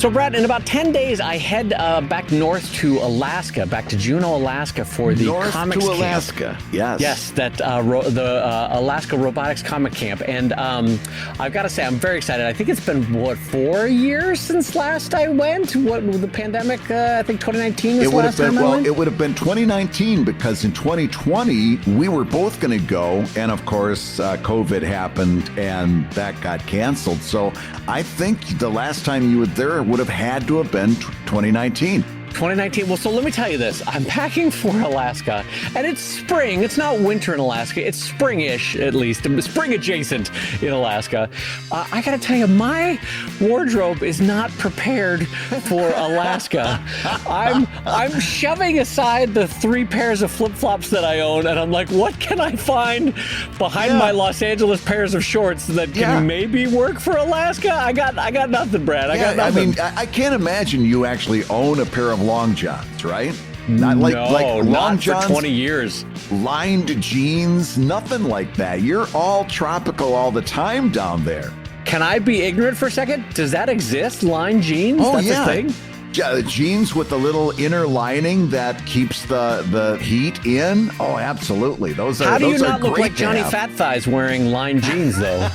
So, Brad, in about 10 days, I head back north to Alaska, back to Juneau, Alaska for the comics to camp. Alaska, yes. Yes, the Alaska Robotics Comic Camp. And I've got to say, I'm very excited. I think it's been, 4 years since last I went? What, with the pandemic, I think 2019 was the last time I went? It would have been 2019 because in 2020, we were both going to go. And of course, COVID happened and that got canceled. So I think the last time you were there would have had to have been 2019. 2019. Well, so let me tell you this. I'm packing for Alaska, and it's spring. It's not winter in Alaska. It's spring-ish, at least. Spring adjacent in Alaska. I got to tell you, my wardrobe is not prepared for Alaska. I'm shoving aside the 3 pairs of flip-flops that I own, and I'm like, what can I find behind my Los Angeles pairs of shorts that can maybe work for Alaska? I got nothing, Brad. I got nothing. I mean, I can't imagine you actually own a pair of long johns, right? Not long for johns, 20 years. Lined jeans, nothing like that. You're all tropical all the time down there. Can I be ignorant for a second? Does that exist? Lined jeans? Oh, That's a thing? Yeah, jeans with the little inner lining that keeps the heat in. Oh, absolutely. Those are. How do you those not look great like Johnny to Fat Thighs wearing lined jeans, though?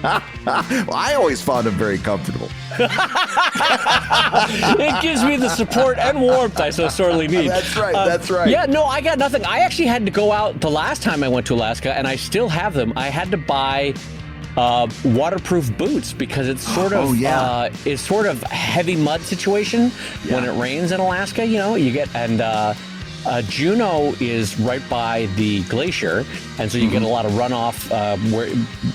Well, I always found them very comfortable. It gives me the support and warmth I so sorely need. That's right. That's right. Yeah, no, I got nothing. I actually had to go out the last time I went to Alaska, and I still have them. I had to buy waterproof boots because it's sort of it's sort of heavy mud situation when it rains in Alaska. You know, you get Juneau is right by the glacier, and so you get a lot of runoff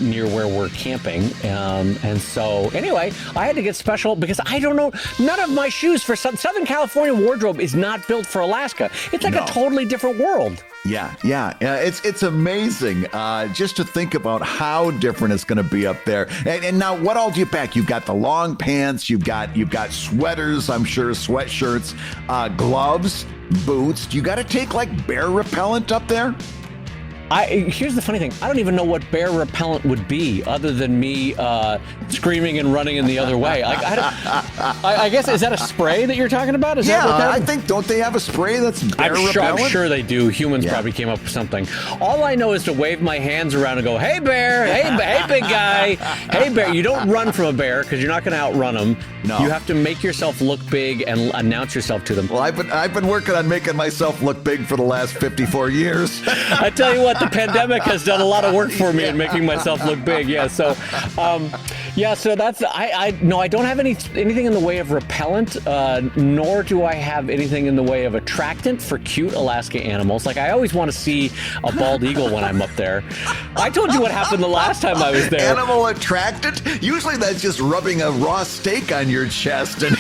near where we're camping. And so anyway, I had to get special because I don't know. None of my shoes for Southern California wardrobe is not built for Alaska. It's like a totally different world. Yeah. It's amazing just to think about how different it's going to be up there. And now, what all do you pack? You've got the long pants. You've got sweaters. I'm sure sweatshirts, gloves, boots. Do you got to take like bear repellent up there? Here's the funny thing. I don't even know what bear repellent would be other than me screaming and running in the other way. I guess, is that a spray that you're talking about? I think, don't they have a spray that's bear repellent? I'm sure they do. Humans probably came up with something. All I know is to wave my hands around and go, hey, bear. Hey, big guy. Hey, bear. You don't run from a bear because you're not going to outrun them. No. You have to make yourself look big and announce yourself to them. Well, I've been working on making myself look big for the last 54 years. I tell you what, the pandemic has done a lot of work for me in making myself look big. Yeah. So, so that's, I don't have anything in the way of repellent, nor do I have anything in the way of attractant for cute Alaska animals. Like, I always want to see a bald eagle when I'm up there. I told you what happened the last time I was there. Animal attractant? Usually that's just rubbing a raw steak on your chest and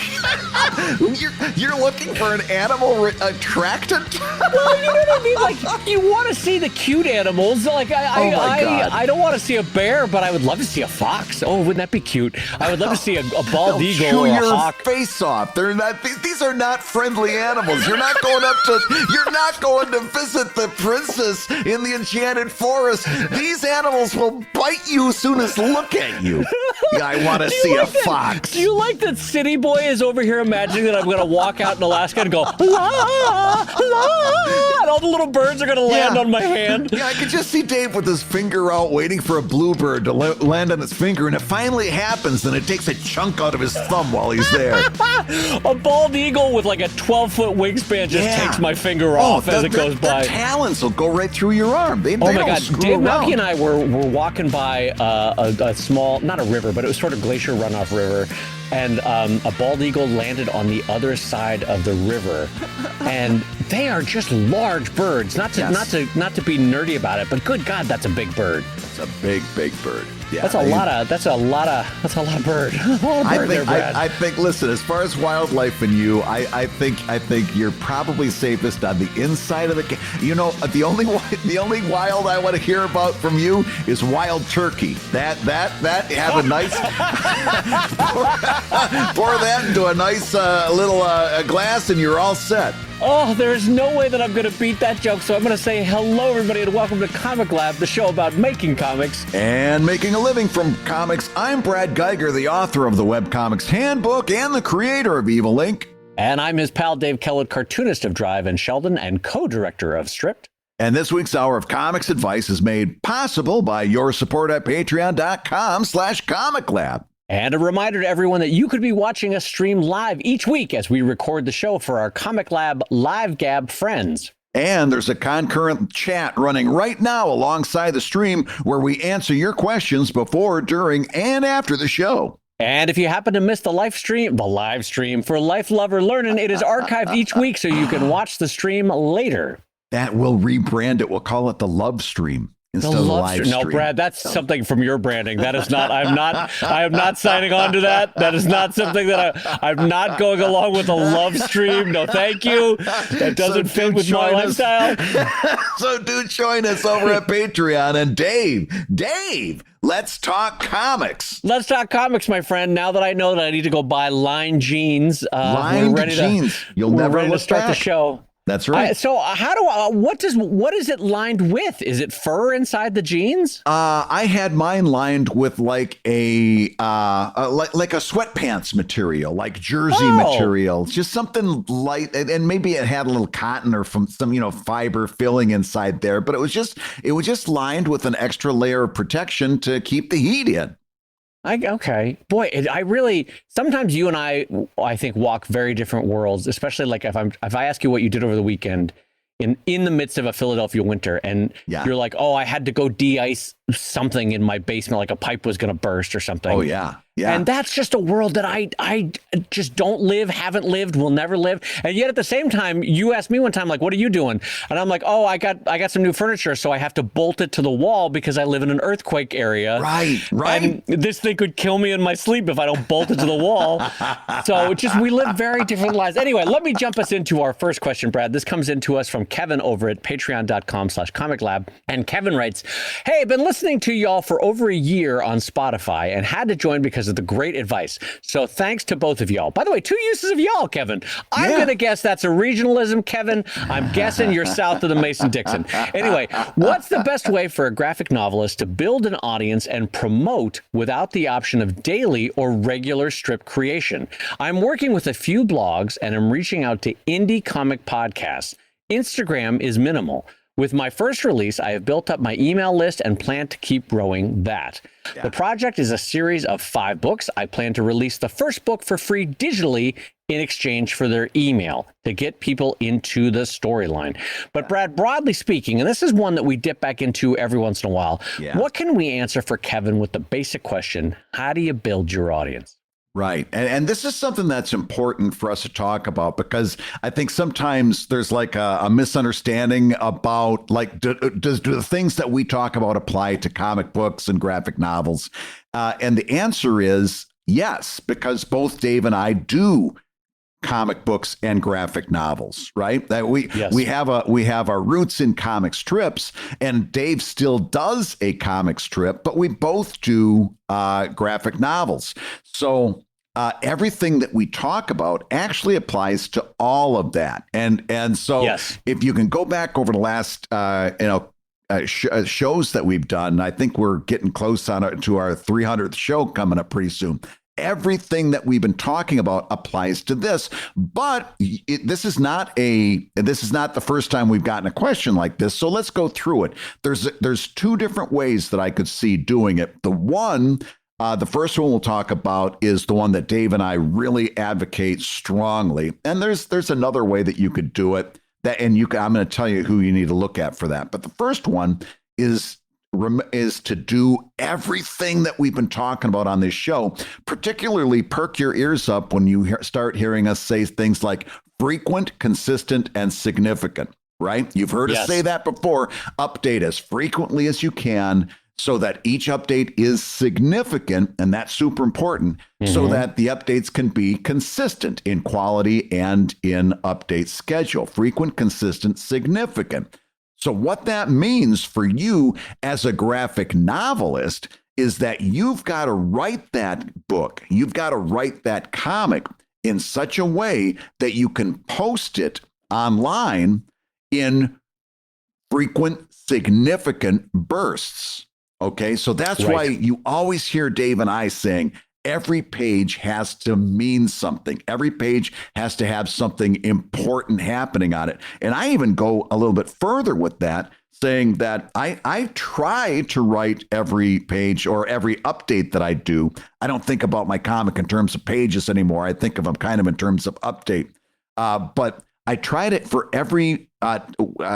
you're looking for an animal attractant? Well, you know what I mean? Like, you want to see the cute animals. Like, I don't want to see a bear, but I would love to see a fox. Oh, wouldn't that be cute? I would love to see a bald eagle or a hawk. Chew your face off. They're not. These are not friendly animals. You're not going to visit the princess in the enchanted forest. These animals will bite you as soon as look at you. Yeah, I want to see a fox. Do you like that City Boy is over here imagining that I'm going to walk out in Alaska and go, la, la, and all the little birds are going to land on my hand? Yeah, I could just see Dave with his finger out waiting for a bluebird to land on his finger, and it finally happens, and it takes a chunk out of his thumb while he's there. A bald eagle with like a 12-foot wingspan just takes my finger off as it goes by. Their talons will go right through your arm. They oh my don't God, screw Dave around. Malky and I were walking by a small, not a river, but it was sort of glacier runoff river, and a bald eagle landed on the other side of the river, and they are just large birds. Not to be nerdy about it, but good God, that's a big bird. It's a big bird. Yeah, that's a lot of bird. I think. Listen, as far as wildlife and you, I think you're probably safest on the inside of the. You know, the only wild I want to hear about from you is wild turkey. That have a nice pour that into a nice little glass and you're all set. Oh, there's no way that I'm going to beat that joke, so I'm going to say hello, everybody, and welcome to Comic Lab, the show about making comics. And making a living from comics. I'm Brad Geiger, the author of the Webcomics Handbook and the creator of Evil Inc. And I'm his pal Dave Kellett, cartoonist of Drive and Sheldon and co-director of Stripped. And this week's Hour of Comics Advice is made possible by your support at patreon.com/comiclab. And a reminder to everyone that you could be watching us stream live each week as we record the show for our Comic Lab Live Gab friends. And there's a concurrent chat running right now alongside the stream where we answer your questions before, during, and after the show. And if you happen to miss the live stream for Life Lover Learning, it is archived each week so you can watch the stream later. That will rebrand it. We'll call it the Love Stream. Instead of the live stream. No, Brad, that's something from your branding. That is not, I am not signing on to that. That is not something that I'm not going along with a love stream. No, thank you. That doesn't fit with my lifestyle. So do join us over at Patreon. And Dave, let's talk comics. Let's talk comics, my friend. Now that I know that I need to go buy lined jeans. Lined jeans. You'll never ready look to start back. the show. That's right. So what is it lined with? Is it fur inside the jeans? I had mine lined with like a sweatpants material, like jersey material, just something light, and maybe it had a little cotton or some fiber filling inside there, but it was just lined with an extra layer of protection to keep the heat in. Okay. Boy, sometimes you and I think walk very different worlds, especially like if I ask you what you did over the weekend in the midst of a Philadelphia winter and you're like, oh, I had to go de-ice something in my basement, like a pipe was going to burst or something. Oh, yeah. Yeah. And that's just a world that I just don't live, haven't lived, will never live. And yet at the same time, you asked me one time, like, what are you doing? And I'm like, oh, I got some new furniture, so I have to bolt it to the wall because I live in an earthquake area. Right. And this thing could kill me in my sleep if I don't bolt it to the wall. So we live very different lives. Anyway, let me jump us into our first question, Brad. This comes into us from Kevin over at patreon.com/comiclab. And Kevin writes, hey, I've been listening to y'all for over a year on Spotify and had to join because of the great advice. So thanks to both of y'all. By the way, 2 uses of y'all, Kevin. I'm going to guess that's a regionalism, Kevin. I'm guessing you're south of the Mason-Dixon. Anyway, what's the best way for a graphic novelist to build an audience and promote without the option of daily or regular strip creation? I'm working with a few blogs and I'm reaching out to indie comic podcasts. Instagram is minimal. With my first release, I have built up my email list and plan to keep growing that. Yeah. The project is a series of 5 books. I plan to release the first book for free digitally in exchange for their email to get people into the storyline. But Brad, broadly speaking, and this is one that we dip back into every once in a while, what can we answer for Kevin with the basic question, how do you build your audience? Right. And this is something that's important for us to talk about because I think sometimes there's like a misunderstanding about like, do the things that we talk about apply to comic books and graphic novels? And the answer is yes, because both Dave and I do comic books and graphic novels, right? That we have our roots in comic strips, and Dave still does a comic strip, but we both do graphic novels. So everything that we talk about actually applies to all of that. And so if you can go back over the last shows that we've done, I think we're getting close to our 300th show coming up pretty soon. Everything that we've been talking about applies to this, but this is not the first time we've gotten a question like this. So let's go through it. There's 2 different ways that I could see doing it. The first one we'll talk about is the one that Dave and I really advocate strongly. And there's another way that you could do it I'm going to tell you who you need to look at for that. But the first one is to do everything that we've been talking about on this show, particularly perk your ears up when you start hearing us say things like frequent, consistent, and significant, right? You've heard us say that before. Update as frequently as you can so that each update is significant, and that's super important, so that the updates can be consistent in quality and in update schedule. Frequent, consistent, significant. So what that means for you as a graphic novelist is that you've got to write that book, you've got to write that comic in such a way that you can post it online in frequent, significant bursts. Okay, so that's why you always hear Dave and I saying every page has to mean something. Every page has to have something important happening on it. And I even go a little bit further with that, saying that I try to write every page or every update that I do. I don't think about my comic in terms of pages anymore. I think of them kind of in terms of update. But I tried it for every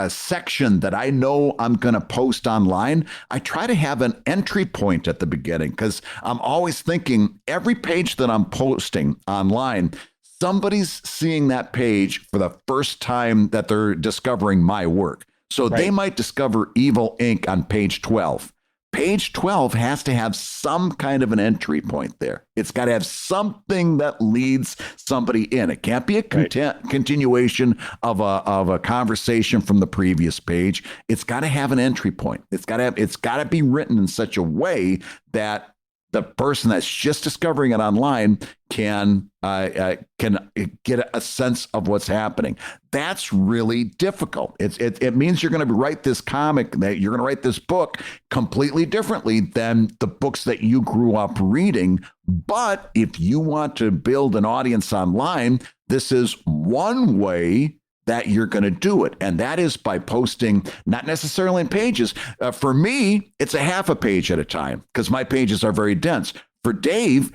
section that I know I'm going to post online. I try to have an entry point at the beginning because I'm always thinking every page that I'm posting online, somebody's seeing that page for the first time that they're discovering my work. So they might discover Evil Ink on page 12. Page 12 has to have some kind of an entry point there. It's got to have something that leads somebody in. It can't be a continuation of a conversation from the previous page. It's got to have an entry point. It's got to be written in such a way that the person that's just discovering it online can get a sense of what's happening. That's really difficult. It means you're going to write this comic, that you're going to write this book completely differently than the books that you grew up reading. But if you want to build an audience online, this is one way that you're going to do it. And that is by posting, not necessarily in pages. For me, it's a half a page at a time because my pages are very dense. For Dave,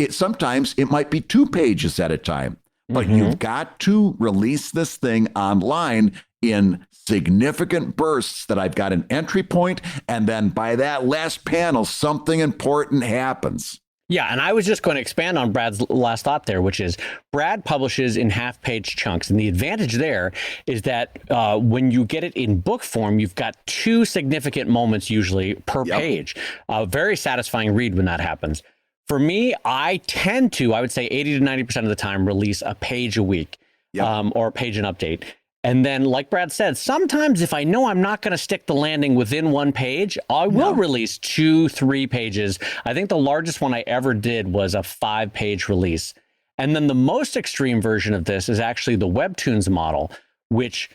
sometimes it might be 2 pages at a time. But you've got to release this thing online in significant bursts that I've got an entry point, and then by that last panel, something important happens. Yeah, and I was just going to expand on Brad's last thought there, which is Brad publishes in half-page chunks. And the advantage there is that when you get it in book form, you've got 2 significant moments usually per page. Very satisfying read when that happens. For me, I tend to, I would say 80 to 90% of the time, release a page a week or a page an update. And then, like Brad said, sometimes if I know I'm not going to stick the landing within 1 page, I will release 2-3 pages. I think the largest one I ever did was a 5-page release. And then the most extreme version of this is actually the Webtoons model, which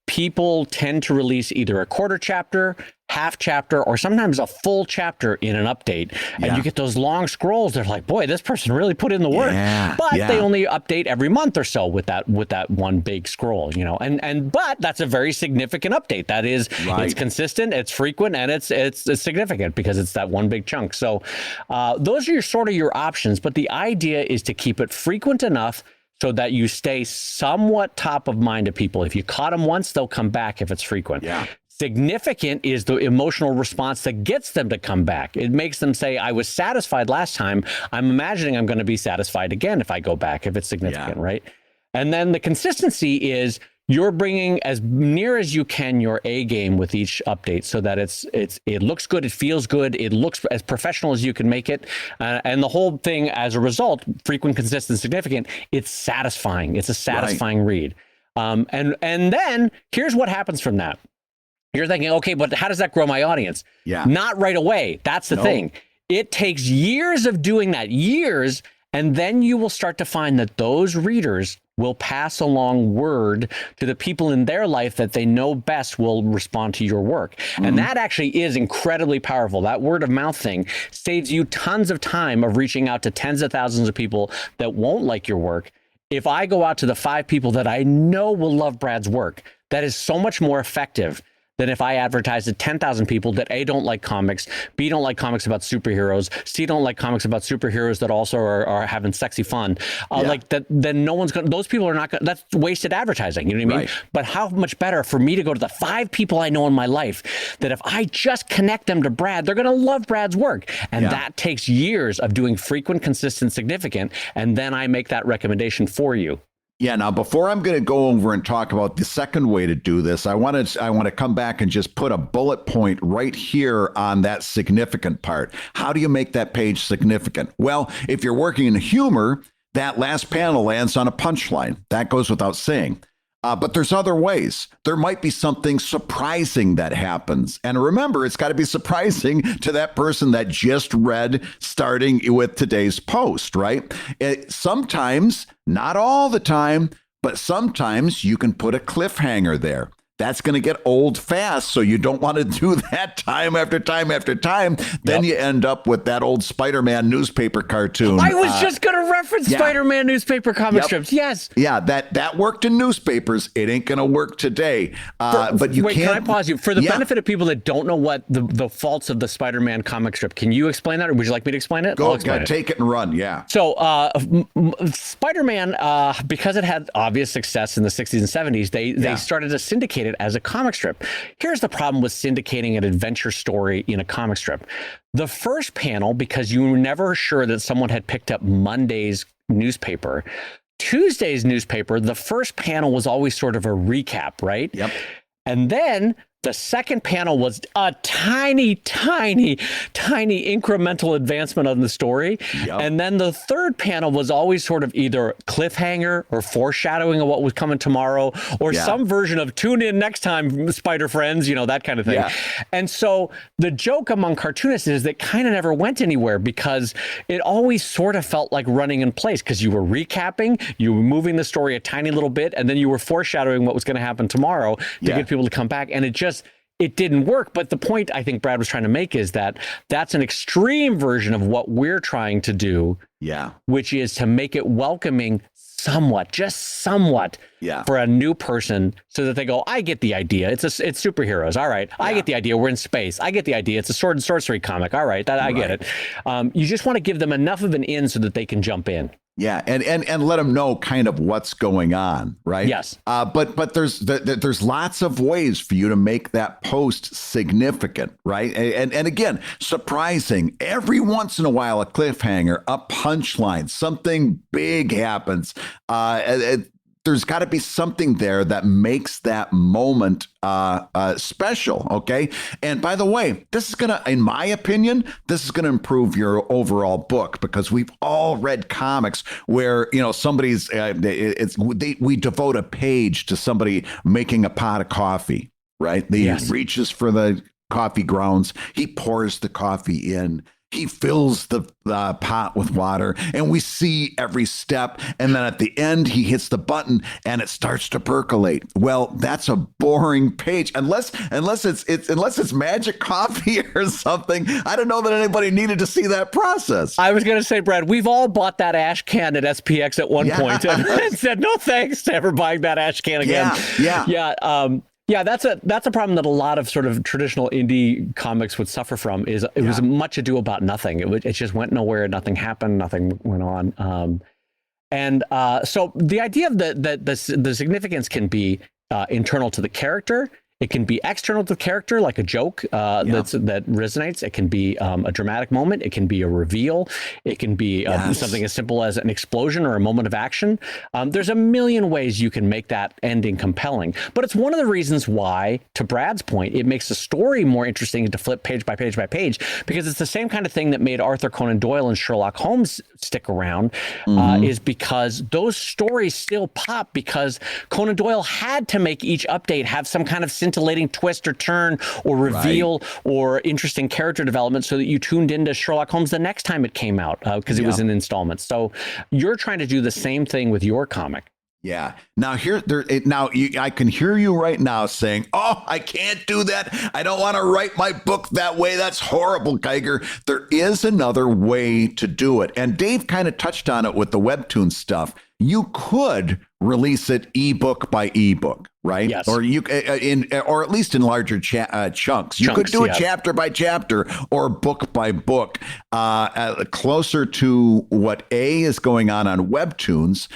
people tend to release either a quarter chapter, half chapter, or sometimes a full chapter in an update. And you get those long scrolls. They're like, boy, this person really put in the work. But they only update every month or so with that one big scroll, you know. But that's a very significant update. That is, it's consistent, it's frequent, and it's significant because it's that one big chunk. So those are sort of your options. But the idea is to keep it frequent enough so that you stay somewhat top of mind to people. If you caught them once, they'll come back if it's frequent. Significant is the emotional response that gets them to come back. It makes them say, I was satisfied last time. I'm imagining I'm going to be satisfied again if I go back, if it's significant, right? And then the consistency is you're bringing as near as you can your A game with each update so that it looks good, it feels good, it looks as professional as you can make it. And the whole thing, as a result, frequent, consistent, significant, it's satisfying. It's a satisfying read. And then here's what happens from that. You're thinking, okay, but how does that grow my audience? Not right away. That's the thing. It takes years of doing that, years, and then you will start to find that those readers will pass along word to the people in their life that they know best will respond to your work. And that actually is incredibly powerful. That word of mouth thing saves you tons of time of reaching out to tens of thousands of people that won't like your work. If I go out to the 5 people that I know will love Brad's work, that is so much more effective than if I advertise to 10,000 people that A, don't like comics, B, don't like comics about superheroes, C, don't like comics about superheroes that also are having sexy fun. Like that, then no one's going to, those people are not going to, that's wasted advertising, you know what I mean? But how much better for me to go to the 5 people I know in my life that if I just connect them to Brad, they're going to love Brad's work. And that takes years of doing frequent, consistent, significant. And then I make that recommendation for you. Yeah. Now, before I'm going to go over and talk about the second way to do this, I want to come back and just put a bullet point right here on that significant part. How do you make that page significant? Well, if you're working in humor, that last panel lands on a punchline. That goes without saying. But there's other ways. There might be something surprising that happens. And remember, it's got to be surprising to that person that just read starting with today's post, right? Sometimes, not all the time, but sometimes you can put a cliffhanger there. That's going to get old fast, so you don't want to do that time after time after time. Then you end up with that old Spider-Man newspaper cartoon. I was just going to reference Spider-Man newspaper comic strips. Yes. Yeah, that worked in newspapers. It ain't going to work today. But you can't. Can I pause you? For the benefit of people that don't know what the faults of the Spider-Man comic strip, can you explain that, or would you like me to explain it? Go, take it and run, yeah. So Spider-Man, because it had obvious success in the 60s and 70s, they started to syndicate it as a comic strip. Here's the problem with syndicating an adventure story in a comic strip. The first panel, because you were never sure that someone had picked up Monday's newspaper, Tuesday's newspaper, the first panel was always sort of a recap, right? Yep. And then the second panel was a tiny incremental advancement of the story. Yep. And then the third panel was always sort of either cliffhanger or foreshadowing of what was coming tomorrow, or some version of tune in next time, Spider Friends, that kind of thing. Yeah. And so the joke among cartoonists is that kind of never went anywhere, because it always sort of felt like running in place, because you were recapping, you were moving the story a tiny little bit, and then you were foreshadowing what was going to happen tomorrow to get people to come back. And it didn't work. But the point I think Brad was trying to make is that that's an extreme version of what we're trying to do, which is to make it welcoming somewhat, just somewhat, for a new person, so that they go, I get the idea. It's superheroes. All right. I get the idea. We're in space. I get the idea. It's a sword and sorcery comic. All right. I get it. You just want to give them enough of an in so that they can jump in. Yeah, and let them know kind of what's going on, right? Yes. But there's lots of ways for you to make that post significant, right? And again, surprising. Every once in a while, a cliffhanger, a punchline, something big happens. There's got to be something there that makes that moment special, okay? And by the way, this is going to, in my opinion, this is going to improve your overall book, because we've all read comics where, somebody's, we devote a page to somebody making a pot of coffee, right? He reaches for the coffee grounds, he pours the coffee in, he fills the pot with water, and we see every step. And then at the end, he hits the button and it starts to percolate. Well, that's a boring page, unless it's magic coffee or something. I don't know that anybody needed to see that process. I was going to say, Brad, we've all bought that ash can at SPX at one point and said no thanks to ever buying that ash can again. Yeah, that's a problem that a lot of sort of traditional indie comics would suffer from. Is it was much ado about nothing. It just went nowhere. Nothing happened. Nothing went on. So the idea of the significance can be internal to the character. It can be external to the character, like a joke that resonates. It can be a dramatic moment. It can be a reveal. It can be something as simple as an explosion or a moment of action. There's a million ways you can make that ending compelling. But it's one of the reasons why, to Brad's point, it makes the story more interesting to flip page by page by page, because it's the same kind of thing that made Arthur Conan Doyle and Sherlock Holmes stick around, is because those stories still pop, because Conan Doyle had to make each update have some kind of scintillating twist or turn or reveal or interesting character development, so that you tuned into Sherlock Holmes the next time it came out, because it was in installments. So you're trying to do the same thing with your comic. Yeah. Now I can hear you right now saying, "Oh, I can't do that. I don't want to write my book that way. That's horrible, Geiger." There is another way to do it, and Dave kind of touched on it with the webtoon stuff. You could release it ebook by ebook, right? Yes. Or or at least in larger chunks. You could do it chapter by chapter or book by book, closer to what A is going on webtoons.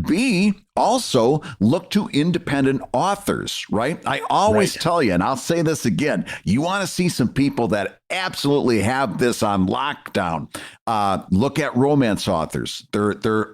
B, also look to independent authors, right? I always tell you, and I'll say this again, you want to see some people that absolutely have this on lockdown. Look at romance authors. They're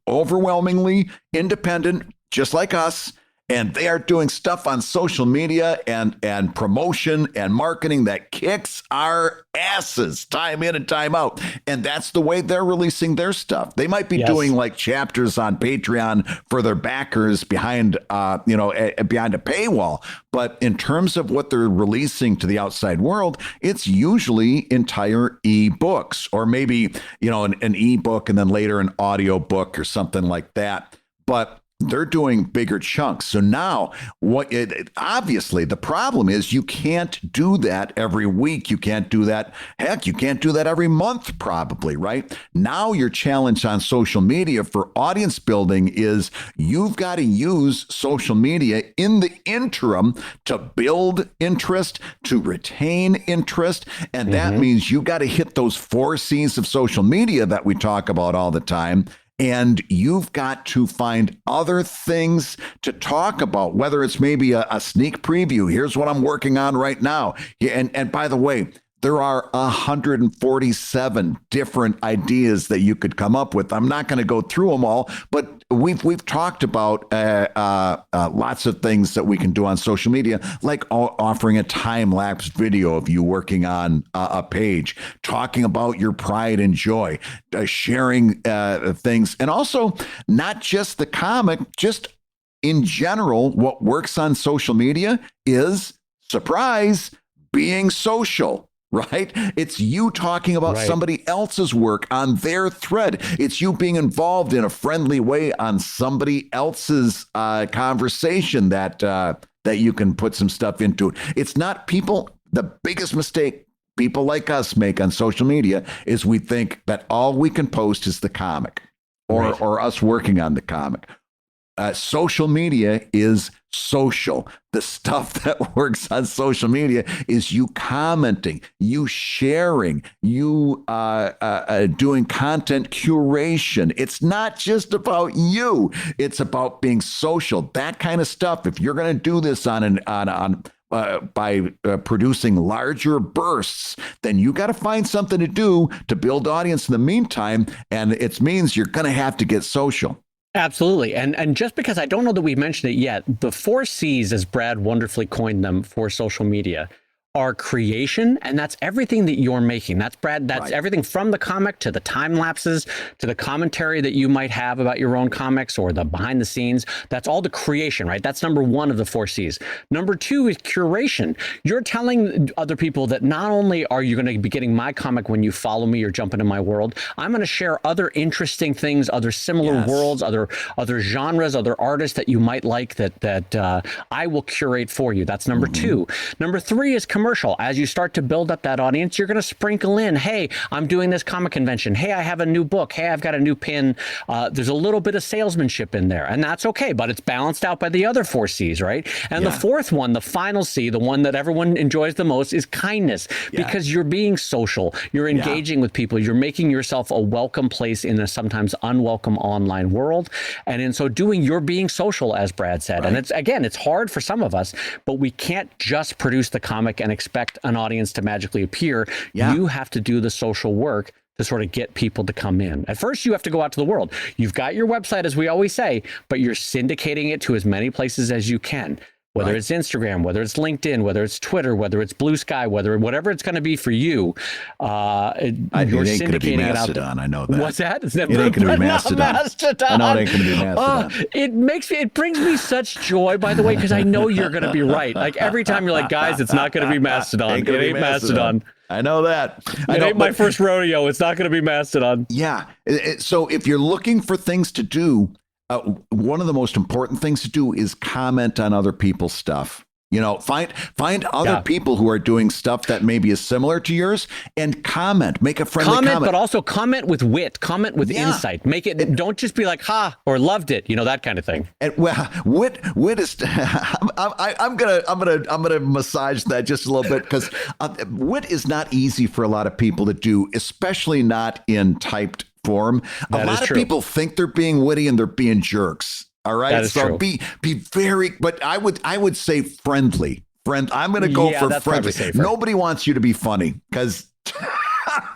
overwhelmingly independent, just like us. And they are doing stuff on social media and promotion and marketing that kicks our asses time in and time out. And that's the way they're releasing their stuff. They might be doing like chapters on Patreon for their backers behind a paywall. But in terms of what they're releasing to the outside world, it's usually entire ebooks, or maybe, an ebook and then later an audio book or something like that. But they're doing bigger chunks. So now obviously the problem is you can't do that every week. You can't do that. Heck, you can't do that every month probably, right? Now your challenge on social media for audience building is you've got to use social media in the interim to build interest, to retain interest. And that means you got to hit those 4 C's of social media that we talk about all the time. And you've got to find other things to talk about, whether it's maybe a sneak preview. Here's what I'm working on right now. And by the way, there are 147 different ideas that you could come up with. I'm not going to go through them all, but we've talked about lots of things that we can do on social media, like offering a time-lapse video of you working on a page, talking about your pride and joy, sharing things, and also not just the comic, just in general, what works on social media is, surprise, being social. Right? It's you talking about somebody else's work on their thread. It's you being involved in a friendly way on somebody else's conversation that you can put some stuff into. It's not people. The biggest mistake people like us make on social media is we think that all we can post is the comic or us working on the comic. Social media is social. The stuff that works on social media is you commenting, you sharing, you doing content curation. It's not just about you. It's about being social. That kind of stuff. If you're going to do this by producing larger bursts, then you got to find something to do to build audience in the meantime. And it means you're going to have to get social. Absolutely. And just because I don't know that we've mentioned it yet, the 4 C's, as Brad wonderfully coined them for social media, are creation, and that's everything that you're making. That's Brad, that's everything from the comic to the time lapses to the commentary that you might have about your own comics or the behind the scenes. That's all the creation, right? That's number 1 of the 4 C's. Number 2 is curation. You're telling other people that not only are you going to be getting my comic when you follow me or jump into my world, I'm going to share other interesting things, other similar worlds, other genres, other artists that you might like that I will curate for you. That's number 2. Number 3 is commercial. As you start to build up that audience, you're going to sprinkle in, hey, I'm doing this comic convention. Hey, I have a new book. Hey, I've got a new pin. There's a little bit of salesmanship in there, and that's okay, but it's balanced out by the other 4 C's, right? And the 4th one, the final C, the one that everyone enjoys the most, is kindness, because you're being social. You're engaging with people. You're making yourself a welcome place in a sometimes unwelcome online world. And in so doing, you're being social, as Brad said. And it's hard for some of us, but we can't just produce the comic and expect an audience to magically appear. You have to do the social work to sort of get people to come in. At first, you have to go out to the world. You've got your website, as we always say, but you're syndicating it to as many places as you can. Whether it's Instagram, whether it's LinkedIn, whether it's Twitter, whether it's Blue Sky, whatever it's going to be for you, you're syndicating it out there. I know that. What's that? It ain't going to be Mastodon. Mastodon. I know it ain't going to be Mastodon. It brings me such joy, by the way, because I know you're going to be right. Like every time you're like, guys, it's not going to be Mastodon. It ain't Mastodon. I know that. It ain't my first rodeo. It's not going to be Mastodon. Yeah. So if you're looking for things to do, one of the most important things to do is comment on other people's stuff. You know, find other people who are doing stuff that maybe is similar to yours and comment. Make a friendly comment. But also comment with wit. Comment with insight. Make it. Don't just be like "ha" or "loved it." You know, that kind of thing. And well, wit is. I'm gonna massage that just a little bit because wit is not easy for a lot of people to do, especially not in typed form. A lot of people think they're being witty and they're being jerks. All right. So be very, but I would say friendly. I'm going to go for friendly. Nobody wants you to be funny because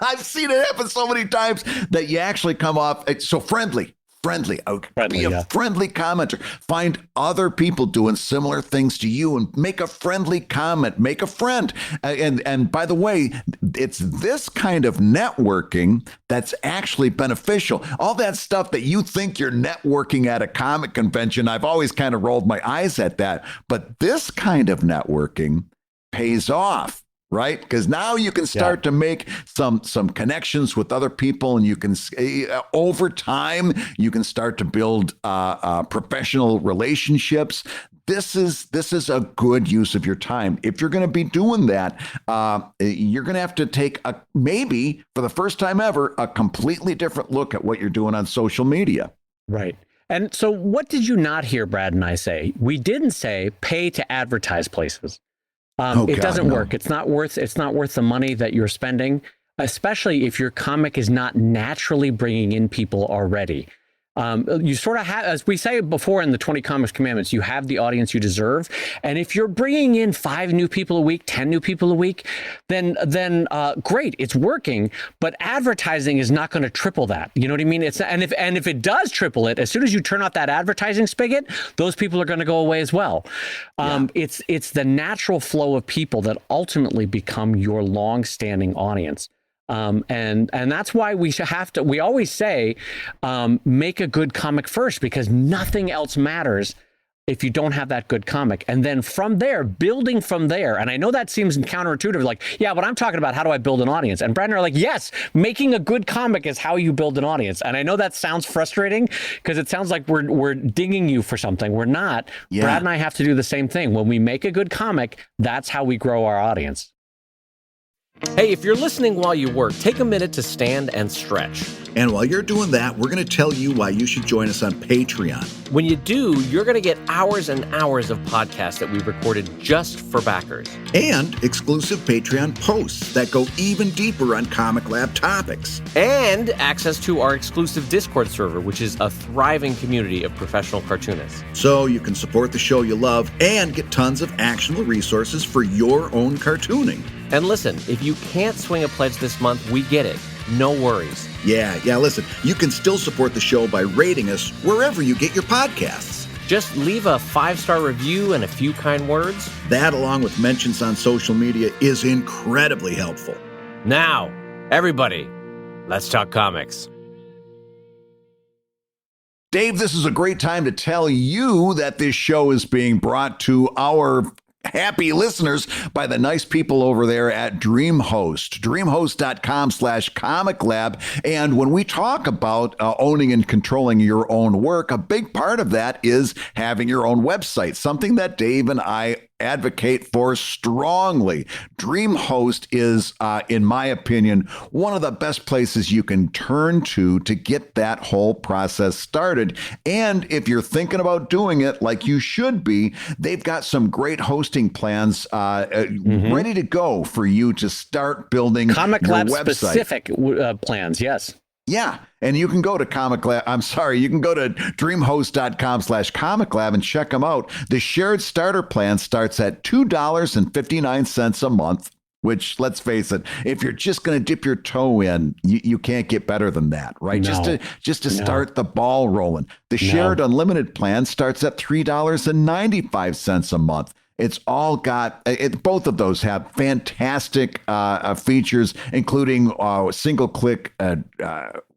I've seen it happen so many times that you actually come off so friendly. Be a friendly commenter. Find other people doing similar things to you and make a friendly comment. Make a friend. And by the way, it's this kind of networking that's actually beneficial. All that stuff that you think you're networking at a comic convention, I've always kind of rolled my eyes at that. But this kind of networking pays off. right? Because now you can start to make some connections with other people, and you can over time you can start to build professional relationships. This is a good use of your time. If you're going to be doing that, you're going to have to take maybe for the first time ever a completely different look at what you're doing on social media. Right. And so what did you not hear Brad and I say? We didn't say pay to advertise places. It doesn't work. It's not worth the money that you're spending, especially if your comic is not naturally bringing in people already. You sort of have, as we say before in the 20 Comics Commandments, you have the audience you deserve. And if you're bringing in 5 new people a week, 10 new people a week, then great, it's working. But advertising is not going to triple that. You know what I mean? And if it does triple it, as soon as you turn off that advertising spigot, those people are going to go away as well. It's the natural flow of people that ultimately become your long-standing audience. And that's why we always say, make a good comic first, because nothing else matters if you don't have that good comic. And then from there, building from there. And I know that seems counterintuitive, like, yeah, but I'm talking about how do I build an audience? And Brad and I are like, yes, making a good comic is how you build an audience. And I know that sounds frustrating because it sounds like we're dinging you for something. We're not. Yeah. Brad and I have to do the same thing. When we make a good comic, that's how we grow our audience. Hey, if you're listening while you work, take a minute to stand and stretch. And while you're doing that, we're going to tell you why you should join us on Patreon. When you do, you're going to get hours and hours of podcasts that we've recorded just for backers. And exclusive Patreon posts that go even deeper on Comic Lab topics. And access to our exclusive Discord server, which is a thriving community of professional cartoonists. So you can support the show you love and get tons of actionable resources for your own cartooning. And listen, if you can't swing a pledge this month, we get it. No worries. Yeah, listen, you can still support the show by rating us wherever you get your podcasts. Just leave a 5-star review and a few kind words. That, along with mentions on social media, is incredibly helpful. Now, everybody, let's talk comics. Dave, this is a great time to tell you that this show is being brought to our happy listeners by the nice people over there at DreamHost, dreamhost.com/Comic Lab. And when we talk about owning and controlling your own work, a big part of that is having your own website, something that Dave and I advocate for strongly. DreamHost is, in my opinion, one of the best places you can turn to get that whole process started. And if you're thinking about doing it like you should be, they've got some great hosting plans ready to go for you to start building Comic your Lab website. Specific plans, yes. Yeah. And you can go to you can go to dreamhost.com/Comic Lab and check them out. The shared starter plan starts at $2.59 a month, which, let's face it, if you're just going to dip your toe in, you can't get better than that, right? No. Just to start the ball rolling. The shared unlimited plan starts at $3.95 a month. It's all got both of those have fantastic features, including single-click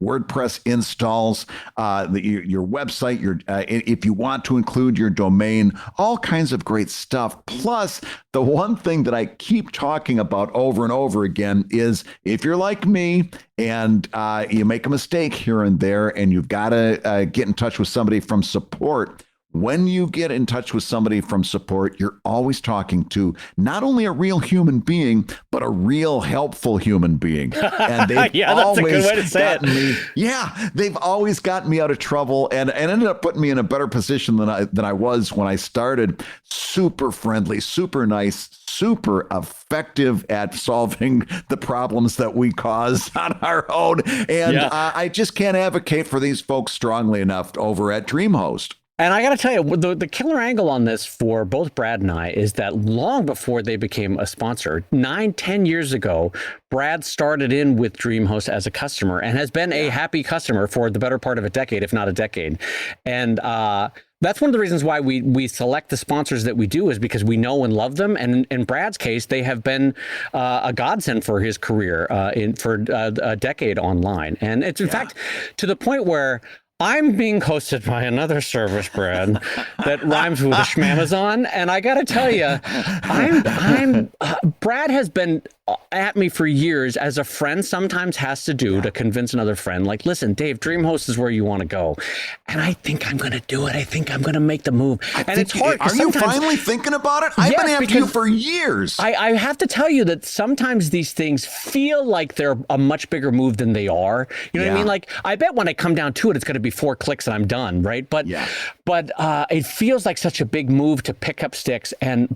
WordPress installs, your website, if you want to include your domain, all kinds of great stuff. Plus, the one thing that I keep talking about over and over again is if you're like me and you make a mistake here and there, and you've got to get in touch with somebody from support. When you get in touch with somebody from support, you're always talking to not only a real human being, but a real helpful human being. And they've that's a good way to say it. They've always gotten me out of trouble and ended up putting me in a better position than I was when I started. Super friendly, super nice, super effective at solving the problems that we cause on our own. And I just can't advocate for these folks strongly enough over at DreamHost. And I got to tell you, the killer angle on this for both Brad and I is that long before they became a sponsor, 9-10 years ago, Brad started in with DreamHost as a customer and has been a happy customer for the better part of a decade, if not a decade. And that's one of the reasons why we select the sponsors that we do, is because we know and love them. And in Brad's case, they have been a godsend for his career for a decade online. And it's in fact to the point where I'm being hosted by another service, Brad, that rhymes with Schmamazon, and I got to tell you, Brad has been at me for years, as a friend sometimes has to do to convince another friend. Like, listen, Dave, DreamHost is where you want to go, and I think I'm going to do it. I think I'm going to make the move, and it's hard. Are you finally thinking about it? I've been after you for years. I have to tell you that sometimes these things feel like they're a much bigger move than they are. You know what I mean? Like, I bet when I come down to it, it's going to be 4 clicks and I'm done, right? But it feels like such a big move to pick up sticks.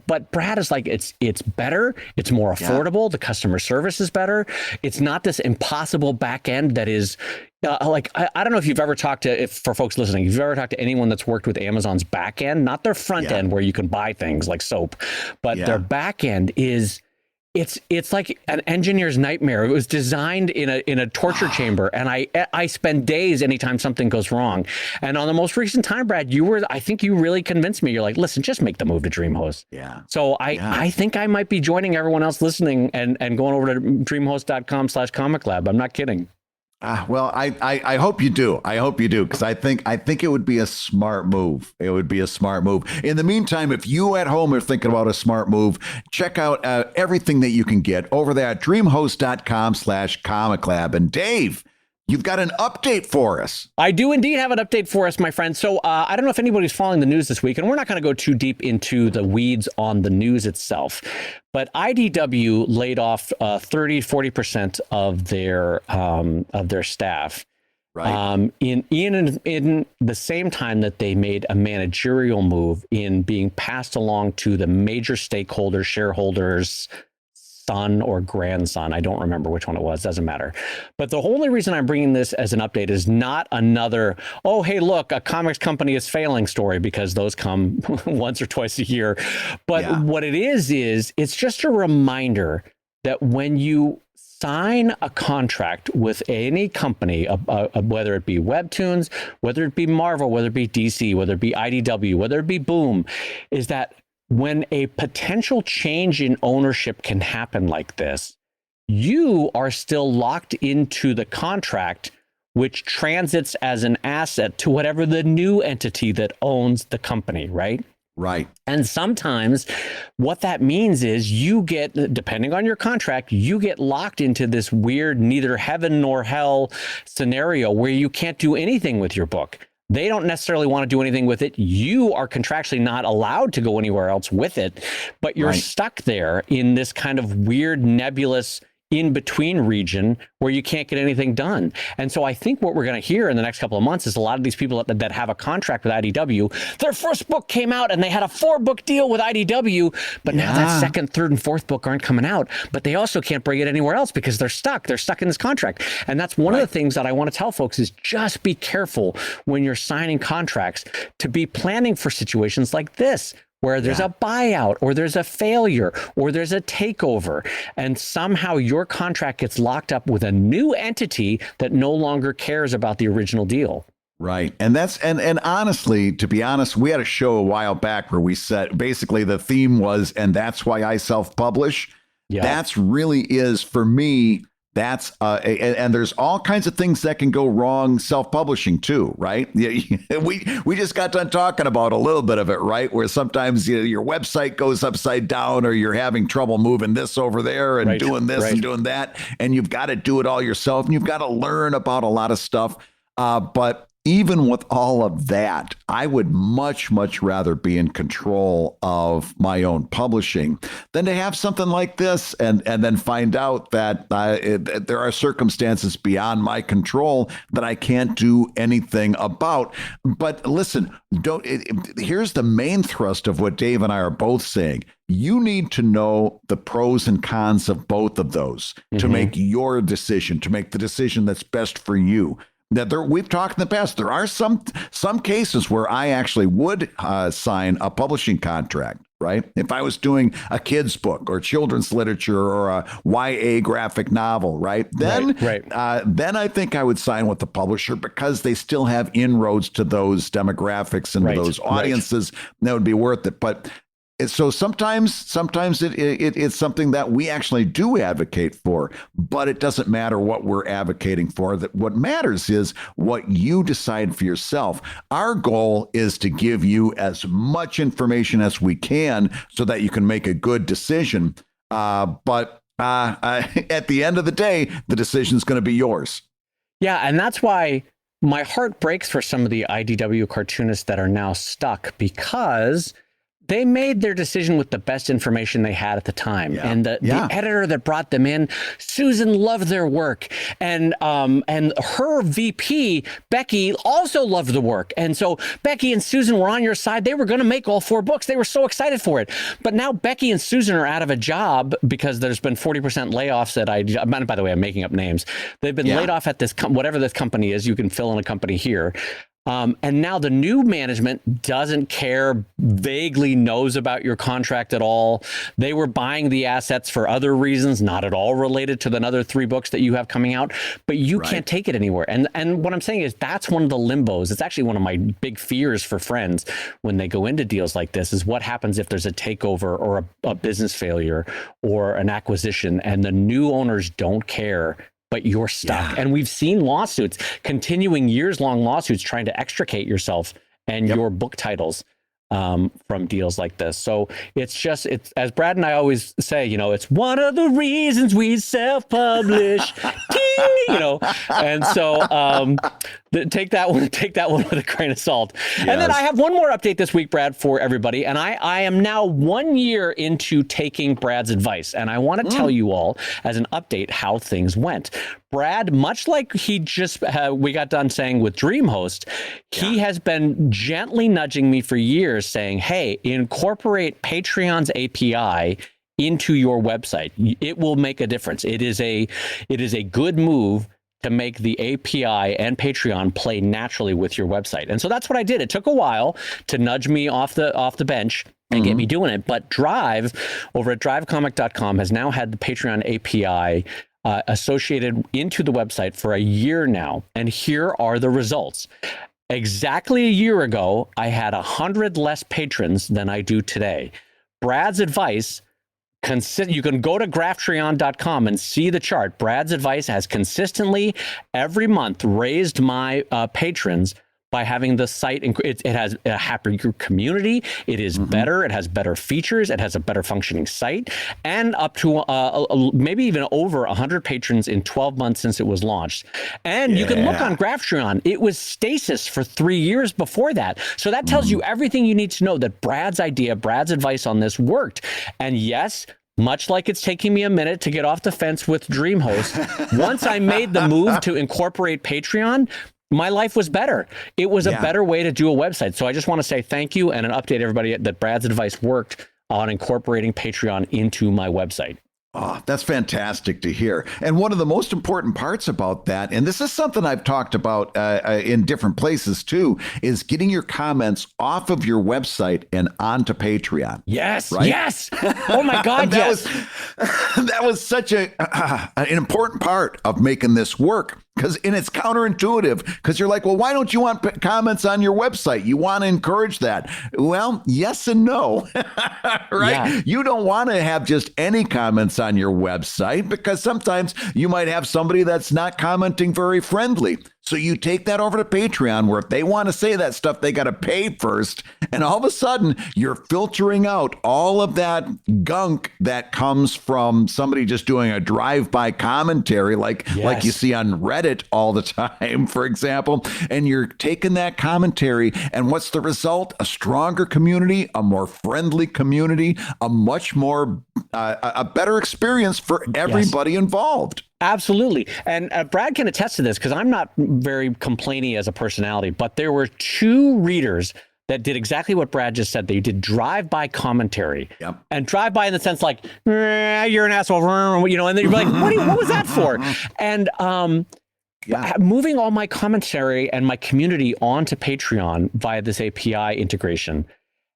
But Brad is like, it's better, it's more affordable, the customer service is better. It's not this impossible back end that is like, I don't know if you've ever talked to, for folks listening, if you've ever talked to anyone that's worked with Amazon's back end, not their front end where you can buy things like soap, but their back end is, it's like an engineer's nightmare. It was designed in a torture chamber, and I spend days anytime something goes wrong. And on the most recent time, Brad, I think you really convinced me. You're like, listen, just make the move to DreamHost. Yeah. So I think I might be joining everyone else listening and going over to dreamhost.com/comic lab. I'm not kidding. Well, I hope you do. I hope you do, because I think it would be a smart move. It would be a smart move. In the meantime, if you at home are thinking about a smart move, check out everything that you can get over there at dreamhost.com/comic lab. And Dave, you've got an update for us. I do indeed have an update for us, my friend. So I don't know if anybody's following the news this week, and we're not going to go too deep into the weeds on the news itself, but IDW laid off 30-40% of their staff. Right. In the same time that they made a managerial move in being passed along to the major stakeholders, shareholders, son or grandson. I don't remember which one it was. Doesn't matter. But the only reason I'm bringing this as an update is not another, oh, hey, look, a comics company is failing story, because those come once or twice a year. But what it is it's just a reminder that when you sign a contract with any company, whether it be Webtoons, whether it be Marvel, whether it be DC, whether it be IDW, whether it be Boom, is that when a potential change in ownership can happen like this, you are still locked into the contract, which transits as an asset to whatever the new entity that owns the company, right? Right. And sometimes what that means is you get, depending on your contract, you get locked into this weird neither heaven nor hell scenario where you can't do anything with your book. They don't necessarily want to do anything with it. You are contractually not allowed to go anywhere else with it, but you're stuck there in this kind of weird, nebulous in-between region where you can't get anything done. And so I think what we're going to hear in the next couple of months is a lot of these people that have a contract with IDW, their first book came out and they had a 4-book deal with IDW, but now that second, third, and fourth book aren't coming out, but they also can't bring it anywhere else because they're stuck. They're stuck in this contract. And that's one of the things that I want to tell folks is just be careful when you're signing contracts to be planning for situations like this, where there's a buyout or there's a failure or there's a takeover, and somehow your contract gets locked up with a new entity that no longer cares about the original deal. Right. And and honestly, to be honest, we had a show a while back where we said basically the theme was, and that's why I self-publish. Yeah. That's really is for me. That's and there's all kinds of things that can go wrong self-publishing too, right? We just got done talking about a little bit of it, right? Where sometimes your website goes upside down, or you're having trouble moving this over there and doing this and doing that, and you've got to do it all yourself, and you've got to learn about a lot of stuff. But even with all of that, I would much, much rather be in control of my own publishing than to have something like this and then find out that there are circumstances beyond my control that I can't do anything about. But listen, here's the main thrust of what Dave and I are both saying. You need to know the pros and cons of both of those to make your decision, to make the decision that's best for you. We've talked in the past. There are some cases where I actually would sign a publishing contract, right? If I was doing a kid's book or children's literature or a YA graphic novel, right? Then I think I would sign with the publisher because they still have inroads to those demographics and those audiences. That would be worth it. But So sometimes it's something that we actually do advocate for, but it doesn't matter what we're advocating for. That what matters is what you decide for yourself. Our goal is to give you as much information as we can so that you can make a good decision. But at the end of the day, the decision is going to be yours. Yeah, and that's why my heart breaks for some of the IDW cartoonists that are now stuck, because they made their decision with the best information they had at the time. Yeah. And the editor that brought them in, Susan, loved their work. And her VP, Becky, also loved the work. And so Becky and Susan were on your side. They were going to make all 4 books. They were so excited for it. But now Becky and Susan are out of a job because there's been 40% layoffs at IDW. By the way, I'm making up names. They've been laid off at this, whatever this company is. You can fill in a company here. And now the new management doesn't care, vaguely knows about your contract at all. They were buying the assets for other reasons, not at all related to the other 3 books that you have coming out, but you can't take it anywhere. And what I'm saying is that's one of the limbos. It's actually one of my big fears for friends when they go into deals like this, is what happens if there's a takeover or a business failure or an acquisition and the new owners don't care, but you're stuck. And we've seen lawsuits, continuing years-long lawsuits trying to extricate yourself and your book titles from deals like this. So it's as Brad and I always say, it's one of the reasons we self-publish, and so take that one with a grain of salt. Yes. And then I have one more update this week, Brad, for everybody. And I am now 1 year into taking Brad's advice. And I want to tell you all as an update how things went. Brad, much like he just we got done saying with DreamHost, he has been gently nudging me for years saying, hey, incorporate Patreon's API into your website. It will make a difference. It is a good move to make the API and Patreon play naturally with your website. And so that's what I did. It took a while to nudge me off the bench and get me doing it. But Drive over at drivecomic.com has now had the Patreon API associated into the website for a year now. And here are the results. Exactly a year ago, I had 100 less patrons than I do today. Brad's advice, you can go to graphtreon.com and see the chart. Brad's advice has consistently every month raised my patrons by having the site. It has a happier community. It is better. It has better features. It has a better functioning site, and up to maybe even over 100 patrons in 12 months since it was launched. And you can look on Graphtreon. It was stasis for 3 years before that. So that tells you everything you need to know, that Brad's idea, Brad's advice on this worked. And yes, much like it's taking me a minute to get off the fence with DreamHost, once I made the move to incorporate Patreon, my life was better. It was a better way to do a website. So I just want to say thank you and an update everybody that Brad's advice worked on incorporating Patreon into my website. Oh, that's fantastic to hear. And one of the most important parts about that, and this is something I've talked about in different places too, is getting your comments off of your website and onto Patreon. Yes, right? Yes. Oh my God, yes. That was such an important part of making this work. And it's counterintuitive, because you're like, well, why don't you want comments on your website? You want to encourage that. Well, yes and no, right? Yeah. You don't want to have just any comments on your website, because sometimes you might have somebody that's not commenting very friendly. So you take that over to Patreon, where if they want to say that stuff, they got to pay first. And all of a sudden, you're filtering out all of that gunk that comes from somebody just doing a drive-by commentary like you see on Reddit all the time, for example. And you're taking that commentary, and what's the result? A stronger community, a more friendly community, a much more, a better experience for everybody involved. Absolutely. And Brad can attest to this, because I'm not very complainy as a personality, but there were 2 readers that did exactly what Brad just said. They did drive-by commentary. Yep. And drive-by in the sense like, you're an asshole, and then you're like, what was that for? And moving all my commentary and my community onto Patreon via this API integration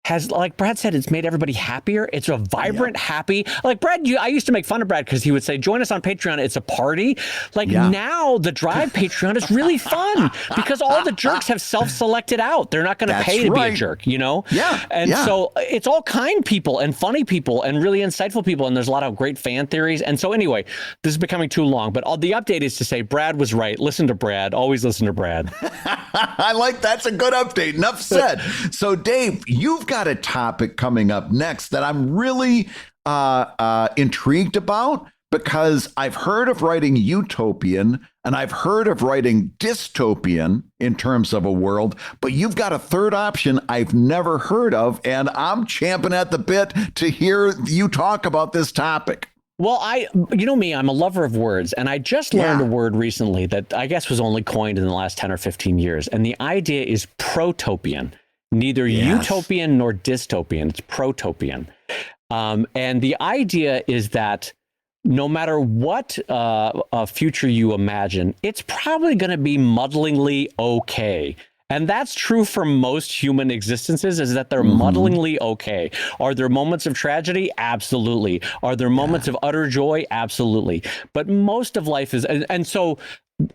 has, like Brad said, it's made everybody happier. It's a vibrant, happy, like Brad, I used to make fun of Brad because he would say, join us on Patreon. It's a party. Like now the Drive Patreon is really fun because all the jerks have self-selected out. They're not going to pay to be a jerk, you know? Yeah. And so it's all kind people and funny people and really insightful people. And there's a lot of great fan theories. And so anyway, this is becoming too long, but the update is to say Brad was right. Listen to Brad. Always listen to Brad. I like that's a good update. Enough said. So Dave, you've got a topic coming up next that I'm really intrigued about because I've heard of writing utopian and I've heard of writing dystopian in terms of a world, but you've got a third option I've never heard of, and I'm champing at the bit to hear you talk about this topic. Well, you know me, I'm a lover of words, and I just learned a word recently that I guess was only coined in the last 10 or 15 years, and the idea is protopian. Neither utopian nor dystopian, it's protopian. And the idea is that no matter what future you imagine, it's probably going to be muddlingly okay. And that's true for most human existences, is that they're muddlingly okay. Are there moments of tragedy? Absolutely. Are there moments of utter joy? Absolutely. But most of life is, and so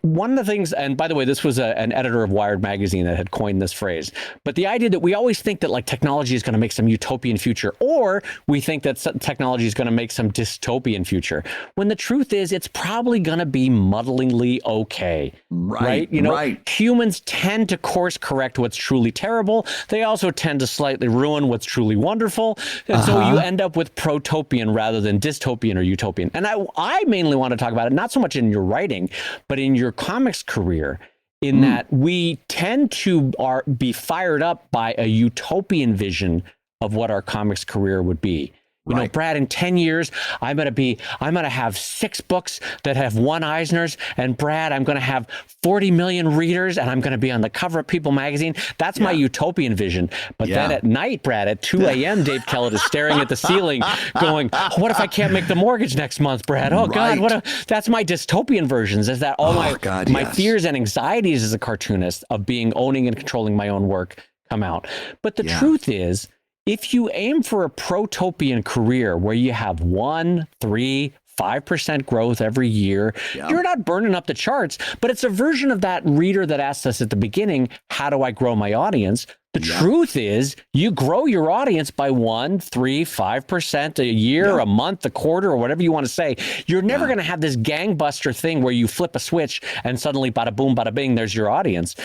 one of the things, and by the way, this was an editor of Wired magazine that had coined this phrase, but the idea that we always think that like technology is going to make some utopian future, or we think that technology is going to make some dystopian future, when the truth is it's probably going to be muddlingly okay. Right? You know, humans tend to course correct what's truly terrible. They also tend to slightly ruin what's truly wonderful. And so you end up with protopian rather than dystopian or utopian. And I mainly want to talk about it, not so much in your writing, but in your comics career, in that we tend to be fired up by a utopian vision of what our comics career would be. You know, Brad, in 10 years, I'm going to have 6 books that have 1 Eisner's, and Brad, I'm going to have 40 million readers, and I'm going to be on the cover of People magazine. That's my utopian vision. But then at night, Brad, at 2 a.m., Dave Kellett is staring at the ceiling going, what if I can't make the mortgage next month, Brad? Oh, God, that's my dystopian versions, is that all my fears and anxieties as a cartoonist of owning and controlling my own work come out. But the truth is, if you aim for a protopian career where you have 1, 3, 5% growth every year, you're not burning up the charts, but it's a version of that reader that asked us at the beginning, how do I grow my audience? The truth is you grow your audience by 1, 3, 5% a year, a month, a quarter, or whatever you want to say. You're never going to have this gangbuster thing where you flip a switch and suddenly bada boom, bada bing, there's your audience.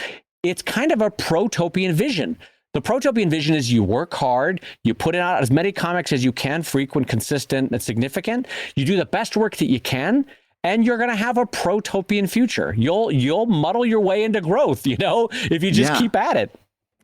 It's kind of a protopian vision. The protopian vision is you work hard, you put out as many comics as you can, frequent, consistent, and significant. You do the best work that you can, and you're going to have a protopian future. You'll muddle your way into growth, you know, if you just keep at it.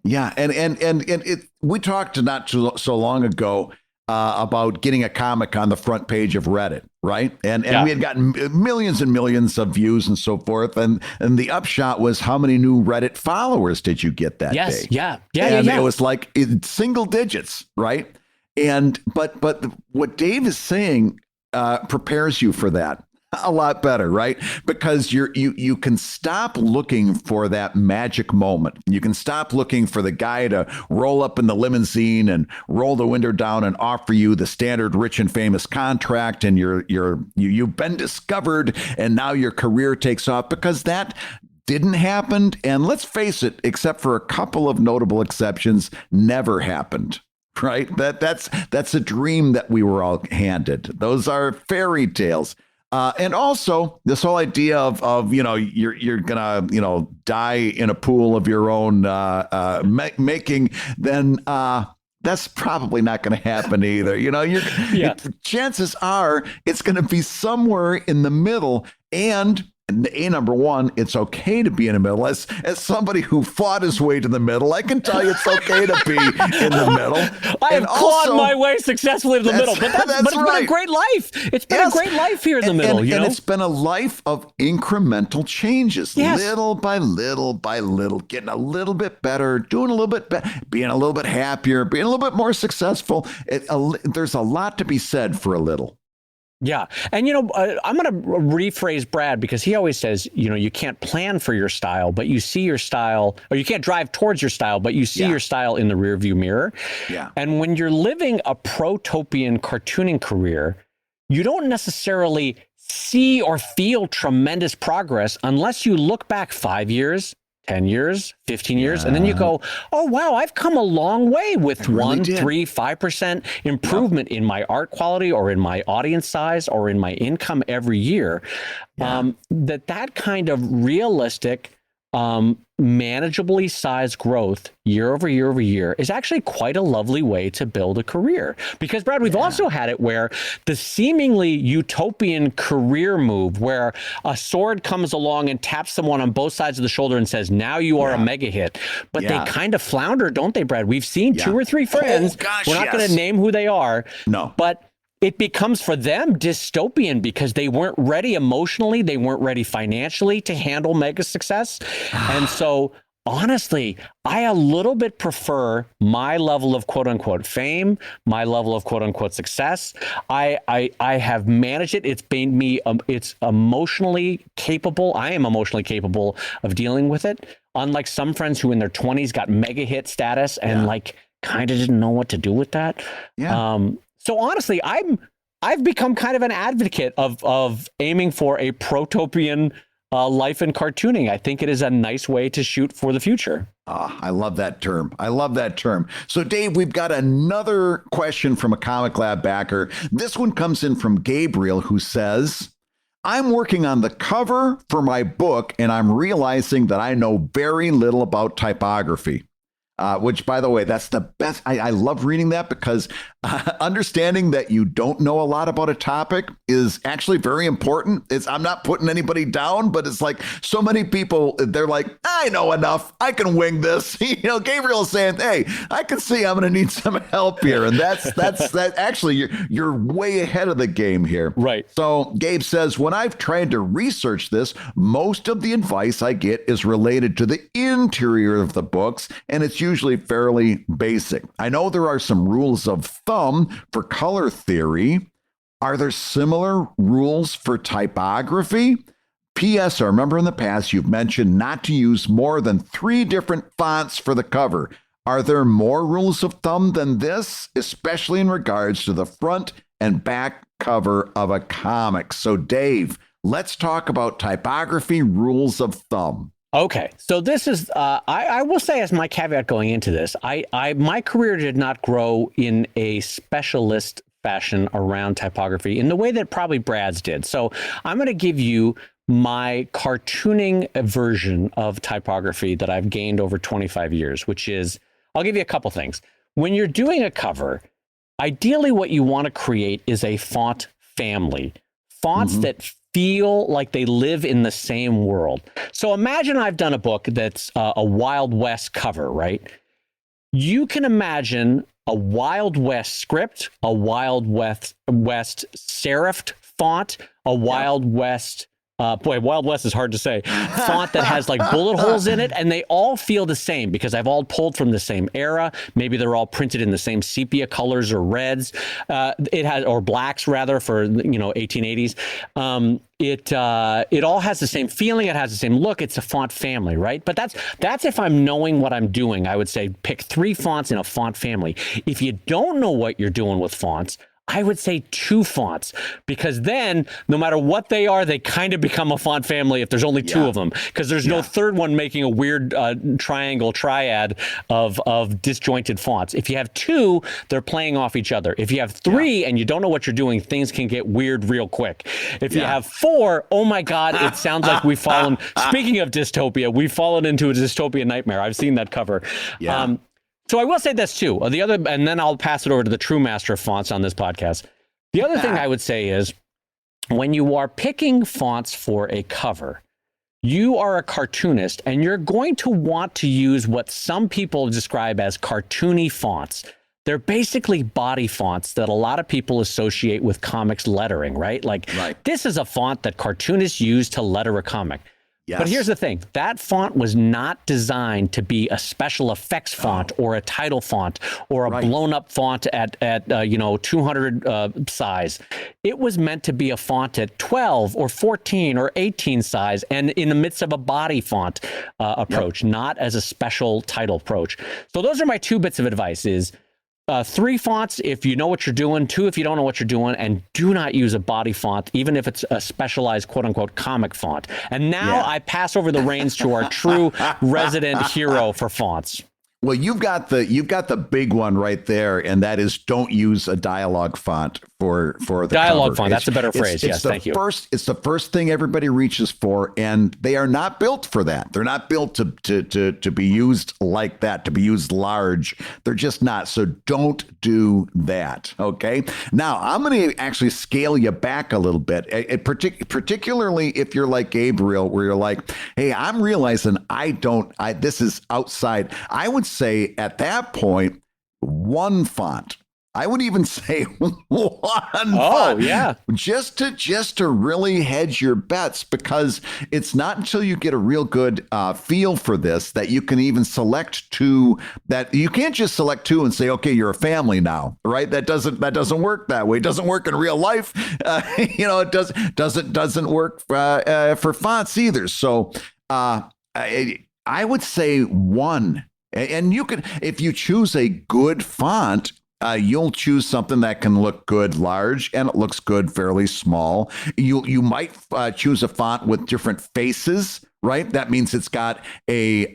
Yeah, and we talked not too so long ago about getting a comic on the front page of Reddit, right? And we had gotten millions and millions of views and so forth. And the upshot was, how many new Reddit followers did you get that day? It was like single digits, right? But what Dave is saying prepares you for that a lot better, right? Because you can stop looking for that magic moment. You can stop looking for the guy to roll up in the limousine and roll the window down and offer you the standard rich and famous contract, and you've been discovered, and now your career takes off, because that didn't happen. And let's face it, except for a couple of notable exceptions, never happened. Right? That's a dream that we were all handed. Those are fairy tales. And also this whole idea of you're gonna die in a pool of your own making, then that's probably not going to happen either. Chances are it's going to be somewhere in the middle. And number one, it's okay to be in the middle. As somebody who fought his way to the middle, I can tell you it's okay to be in the middle. I have clawed my way successfully to the middle, but it's been a great life. It's been a great life here in the middle. And it's been a life of incremental changes, little by little by little, getting a little bit better, doing a little bit better, being a little bit happier, being a little bit more successful. There's a lot to be said for a little. Yeah. And, I'm going to rephrase Brad because he always says, you can't plan for your style, but you see your style, or you can't drive towards your style, but you see your style in the rearview mirror. Yeah. And when you're living a protopian cartooning career, you don't necessarily see or feel tremendous progress unless you look back 5 years, 10 years, 15 years, and then you go, oh, wow, I've come a long way with 1, 3, 5% improvement in my art quality or in my audience size or in my income every year. That kind of realistic, manageably sized growth year over year over year is actually quite a lovely way to build a career. Because, Brad, we've also had it where the seemingly utopian career move where a sword comes along and taps someone on both sides of the shoulder and says, now you are a mega hit. But they kind of flounder, don't they, Brad? We've seen 2 or 3 friends. We're not going to name who they are. No. But it becomes for them dystopian because they weren't ready emotionally, they weren't ready financially to handle mega success. And so, honestly, I a little bit prefer my level of quote unquote fame, my level of quote unquote success. I have managed it. It's made me, it's emotionally capable. I am emotionally capable of dealing with it. Unlike some friends who in their 20s got mega hit status and kind of didn't know what to do with that. So honestly, I've become kind of an advocate of aiming for a protopian life in cartooning. I think it is a nice way to shoot for the future. I love that term. I love that term. So, Dave, we've got another question from a Comic Lab backer. This one comes in from Gabriel, who says, I'm working on the cover for my book, and I'm realizing that I know very little about typography. Which, by the way, that's the best. I love reading that because understanding that you don't know a lot about a topic is actually very important. I'm not putting anybody down, but it's like so many people, they're like, I know enough. I can wing this. Gabriel's saying, hey, I can see I'm going to need some help here. And that's actually, you're way ahead of the game here. Right. So Gabe says, when I've tried to research this, most of the advice I get is related to the interior of the books, and it's usually fairly basic. I know there are some rules of thumb for color theory. Are there similar rules for typography? P.S. I remember in the past you've mentioned not to use more than 3 different fonts for the cover. Are there more rules of thumb than this, especially in regards to the front and back cover of a comic? So, Dave, let's talk about typography rules of thumb. Okay, so this is, I will say as my caveat going into this, my career did not grow in a specialist fashion around typography in the way that probably Brad's did. So I'm going to give you my cartooning version of typography that I've gained over 25 years, which is, I'll give you a couple things. When you're doing a cover, ideally what you want to create is a font family. Fonts that feel like they live in the same world. So imagine I've done a book that's a Wild West cover, right? You can imagine a Wild West script, a Wild West serifed font, a Wild West, Wild West is hard to say, font that has like bullet holes in it, and they all feel the same because I've all pulled from the same era. Maybe they're all printed in the same sepia colors or reds. It has, or blacks rather, for 1880s. It all has the same feeling. It has the same look. It's a font family, right? But that's if I'm knowing what I'm doing. I would say pick 3 fonts in a font family. If you don't know what you're doing with fonts, I would say 2 fonts, because then no matter what they are, they kind of become a font family if there's only 2 of them, because there's no third one making a weird triangle triad of disjointed fonts. If you have 2, they're playing off each other. If you have 3 and you don't know what you're doing, things can get weird real quick. If you have 4, oh my God, it sounds like we've fallen, speaking of dystopia, we've fallen into a dystopian nightmare. I've seen that cover. Yeah. So I will say this too. And then I'll pass it over to the true master of fonts on this podcast. The other thing I would say is when you are picking fonts for a cover, you are a cartoonist and you're going to want to use what some people describe as cartoony fonts. They're basically body fonts that a lot of people associate with comics lettering, right? This is a font that cartoonists use to letter a comic. Yes. But here's the thing. That font was not designed to be a special effects font or a title font or a blown up font at 200 size. It was meant to be a font at 12 or 14 or 18 size and in the midst of a body font approach, not as a special title approach. So those are my 2 bits of advice is 3 fonts if you know what you're doing, 2 if you don't know what you're doing, and do not use a body font, even if it's a specialized quote-unquote comic font. And now I pass over the reins to our true resident hero for fonts. Well, you've got the big one right there, and that is don't use a dialogue font for the dialogue cover. font. That's a better phrase. Yes, thank you. It's the first thing everybody reaches for, and they are not built for that. They're not built to be used like that, to be used large. They're just not. So don't do that. Okay. Now I'm going to actually scale you back a little bit, particularly if you're like Gabriel, where you're like, hey, I'm realizing this is outside. I would say at that point, 1 font. I would even say 1 font. Yeah. Just to really hedge your bets, because it's not until you get a real good feel for this that you can even select 2. That you can't just select 2 and say, okay, you're a family now, right? That doesn't work that way. It doesn't work in real life. It doesn't work for fonts either. So I would say 1. And you can, if you choose a good font, you'll choose something that can look good large and it looks good fairly small. You might choose a font with different faces, right? That means it's got a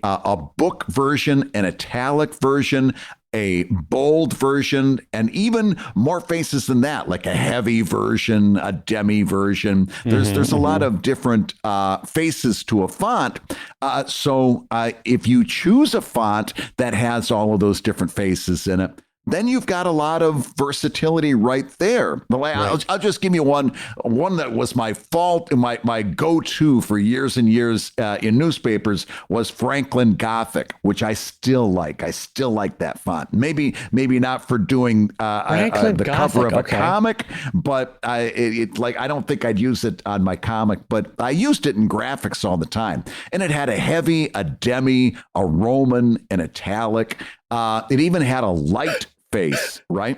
book version, an italic version, a bold version, and even more faces than that, like a heavy version, a demi version. There's a lot of different faces to a font. So if you choose a font that has all of those different faces in it, then you've got a lot of versatility right there. I'll just give you one that was my fault. My go-to for years and years in newspapers was Franklin Gothic, which I still like. I still like that font. Maybe not for doing the cover of a comic, but I don't think I'd use it on my comic, but I used it in graphics all the time. And it had a heavy, a demi, a Roman, an italic. It even had a light face, right?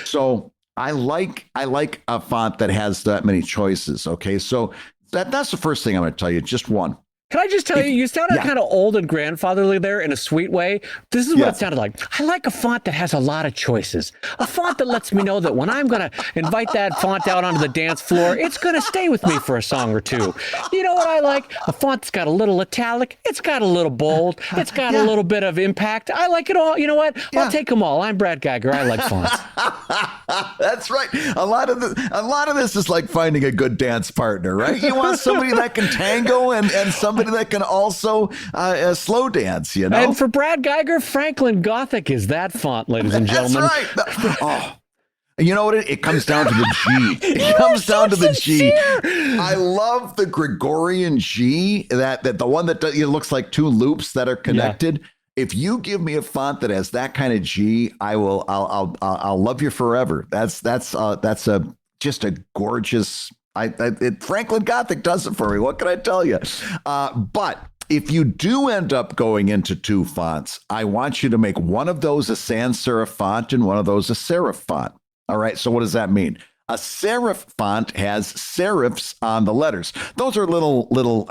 So I like a font that has that many choices. Okay, so that's the first thing I'm going to tell you. Just 1. Can I just tell you, you sounded kind of old and grandfatherly there in a sweet way. This is what it sounded like. I like a font that has a lot of choices. A font that lets me know that when I'm going to invite that font out onto the dance floor, it's going to stay with me for a song or 2. You know what I like? A font that's got a little italic. It's got a little bold. It's got a little bit of impact. I like it all. You know what? I'll take them all. I'm Brad Geiger. I like fonts. That's right. A lot of this is like finding a good dance partner, right? You want somebody that can tango and somebody that can also slow dance, you know? And for Brad Geiger, Franklin Gothic is that font, ladies and gentlemen. That's right. Oh, you know what? It comes down to the G. It comes down to the G. I love the Gregorian G, that the one that it looks like 2 loops that are connected. Yeah. If you give me a font that has that kind of G, I'll love you forever. That's just a gorgeous. Franklin Gothic does it for me. What can I tell you? But if you do end up going into 2 fonts, I want you to make one of those a sans serif font and one of those a serif font. All right. So what does that mean? A serif font has serifs on the letters. Those are little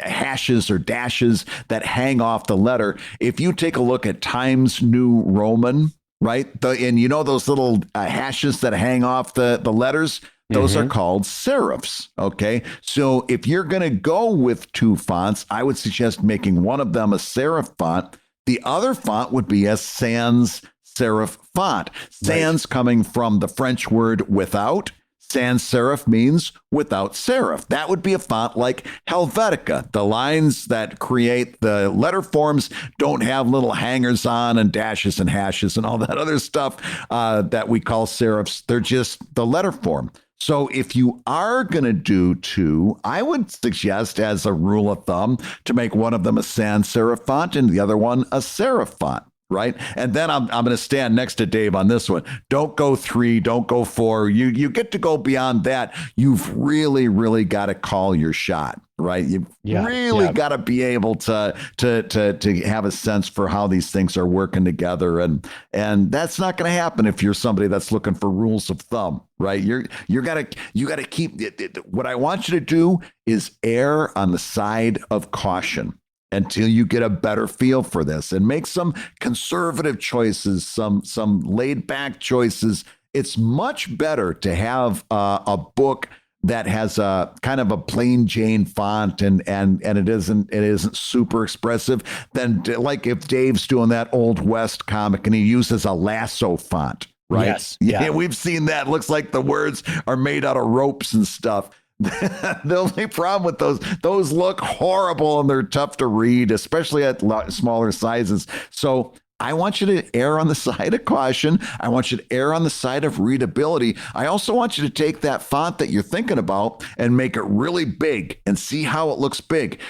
hashes or dashes that hang off the letter. If you take a look at Times New Roman, right? And you know those little hashes that hang off the letters? Those are called serifs, okay? So if you're going to go with 2 fonts, I would suggest making one of them a serif font. The other font would be a sans serif font. Sans coming from the French word without. Sans serif means without serif. That would be a font like Helvetica. The lines that create the letter forms don't have little hangers on and dashes and hashes and all that other stuff that we call serifs. They're just the letter form. So if you are going to do 2, I would suggest as a rule of thumb to make one of them a sans serif font and the other one a serif font. Right. And then I'm going to stand next to Dave on this one. Don't go 3. Don't go 4. You get to go beyond that. You've really got to call your shot. right? You really got to be able to have a sense for how these things are working together, and that's not going to happen if you're somebody that's looking for rules of thumb, right? You got to keep it. What I want you to do is err on the side of caution until you get a better feel for this, and make some conservative choices, some laid back choices. It's much better to have a book that has a kind of a plain Jane font and it isn't super expressive than like if Dave's doing that Old West comic and he uses a lasso font, right? Yes. Yeah, we've seen that. It looks like the words are made out of ropes and stuff. The only problem with those look horrible and they're tough to read, especially at smaller sizes. So I want you to err on the side of caution. I want you to err on the side of readability. I also want you to take that font that you're thinking about and make it really big and see how it looks big.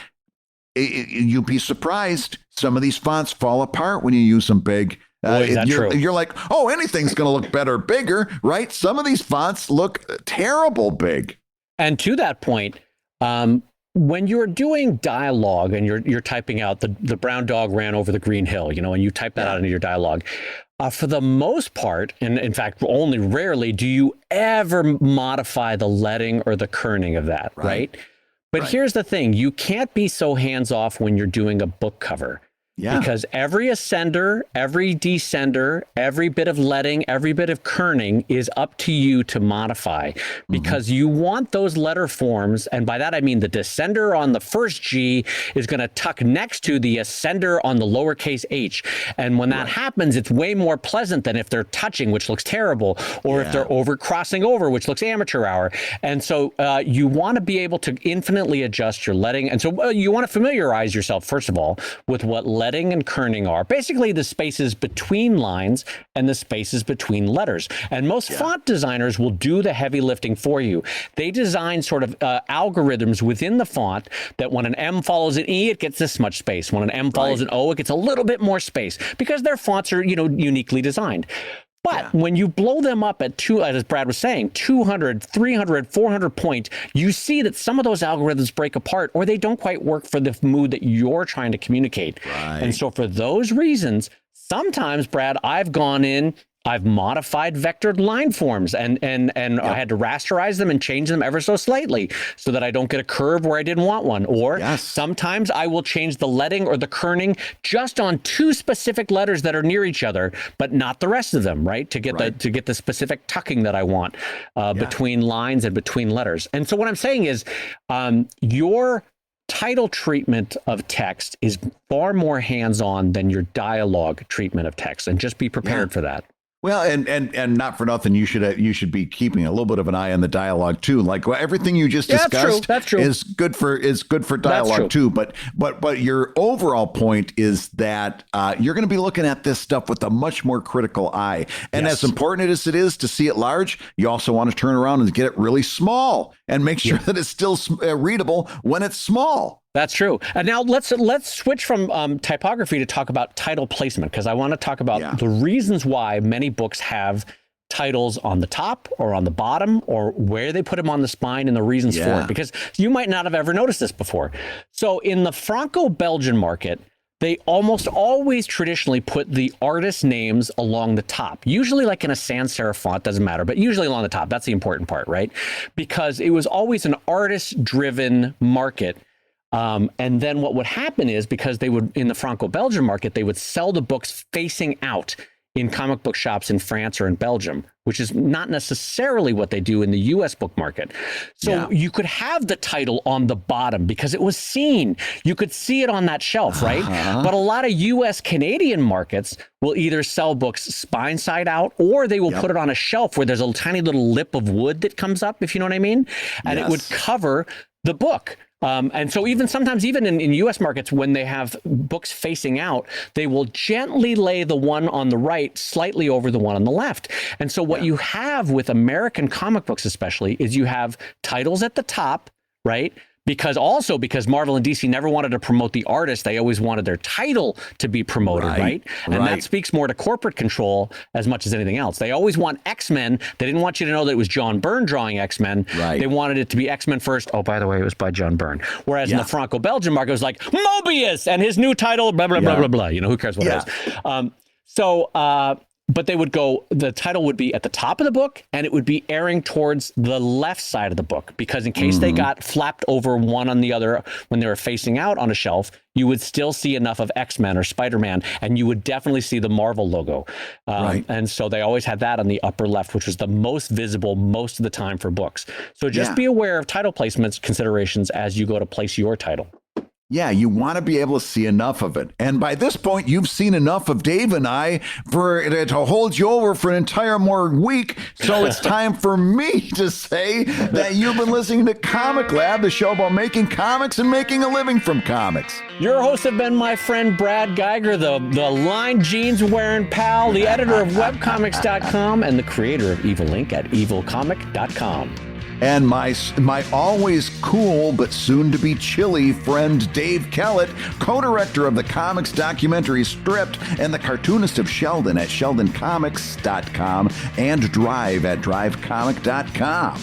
You'll be surprised. Some of these fonts fall apart when you use them big. You're like, oh, anything's going to look better bigger, right? Some of these fonts look terrible big. And to that point, when you're doing dialogue and you're typing out the brown dog ran over the green hill, and you type that out into your dialogue, for the most part, and in fact, only rarely do you ever modify the leading or the kerning of that, right? But here's the thing. You can't be so hands-off when you're doing a book cover. Yeah. Because every ascender, every descender, every bit of leading, every bit of kerning is up to you to modify, because you want those letter forms. And by that, I mean the descender on the first G is going to tuck next to the ascender on the lowercase h. And when that happens, it's way more pleasant than if they're touching, which looks terrible, or if they're crossing over, which looks amateur hour. And so you want to be able to infinitely adjust your leading. And so you want to familiarize yourself, first of all, with what leading and kerning are. Basically the spaces between lines and the spaces between letters. And most font designers will do the heavy lifting for you. They design sort of algorithms within the font that when an M follows an E, it gets this much space. When an M follows an O, it gets a little bit more space, because their fonts are, uniquely designed. But when you blow them up at as Brad was saying, 200, 300, 400 point, you see that some of those algorithms break apart, or they don't quite work for the mood that you're trying to communicate. And so for those reasons, sometimes, Brad, I've gone in, I've modified vectored line forms and I had to rasterize them and change them ever so slightly so that I don't get a curve where I didn't want one. Or sometimes I will change the leading or the kerning just on two specific letters that are near each other, but not the rest of them, right? To get the specific tucking that I want between lines and between letters. And so what I'm saying is your title treatment of text is far more hands-on than your dialogue treatment of text, and just be prepared for that. Well, and not for nothing, you should be keeping a little bit of an eye on the dialogue too. Like everything you just discussed that's true. is good for dialogue too. But your overall point is that you're going to be looking at this stuff with a much more critical eye. And as important as it is to see it large, you also want to turn around and get it really small and make sure that it's still readable when it's small. That's true. And now let's switch from typography to talk about title placement, because I want to talk about the reasons why many books have titles on the top or on the bottom, or where they put them on the spine, and the reasons for it, because you might not have ever noticed this before. So in the Franco-Belgian market, they almost always traditionally put the artist names along the top, usually like in a sans serif font, doesn't matter, but usually along the top. That's the important part, right? Because it was always an artist-driven market. And then what would happen is, because they would, in the Franco-Belgian market, they would sell the books facing out in comic book shops in France or in Belgium, which is not necessarily what they do in the US book market. So you could have the title on the bottom because it was seen. You could see it on that shelf, right? But a lot of US Canadian markets will either sell books spine side out, or they will put it on a shelf where there's a tiny little lip of wood that comes up, if you know what I mean? And it would cover the book. And so sometimes in U.S. markets, when they have books facing out, they will gently lay the one on the right slightly over the one on the left. And so what you have with American comic books especially is you have titles at the top, right? because Marvel and DC never wanted to promote the artist, they always wanted their title to be promoted, right? And that speaks more to corporate control as much as anything else. They always want X-Men. They didn't want you to know that it was John Byrne drawing X-Men. They wanted it to be X-Men first. Oh, by the way, it was by John Byrne. Whereas in the Franco-Belgian market, it was like Mobius and his new title, blah, blah, blah, blah, blah. You know, who cares what it is? But they would go, the title would be at the top of the book, and it would be airing towards the left side of the book, because in case they got flapped over one on the other when they were facing out on a shelf, you would still see enough of X-Men or Spider-Man, and you would definitely see the Marvel logo. And so they always had that on the upper left, which was the most visible most of the time for books. So just be aware of title placements considerations as you go to place your title. Yeah, you want to be able to see enough of it. And by this point, you've seen enough of Dave and I to hold you over for an entire more week. So it's time for me to say that you've been listening to Comic Lab, the show about making comics and making a living from comics. Your hosts have been my friend Brad Geiger, the line jeans wearing pal, the editor of webcomics.com, and the creator of Evil Inc. at evilcomic.com. And my always cool but soon to be chilly friend Dave Kellett, co-director of the comics documentary Stripped and the cartoonist of Sheldon at sheldoncomics.com and Drive at drivecomic.com.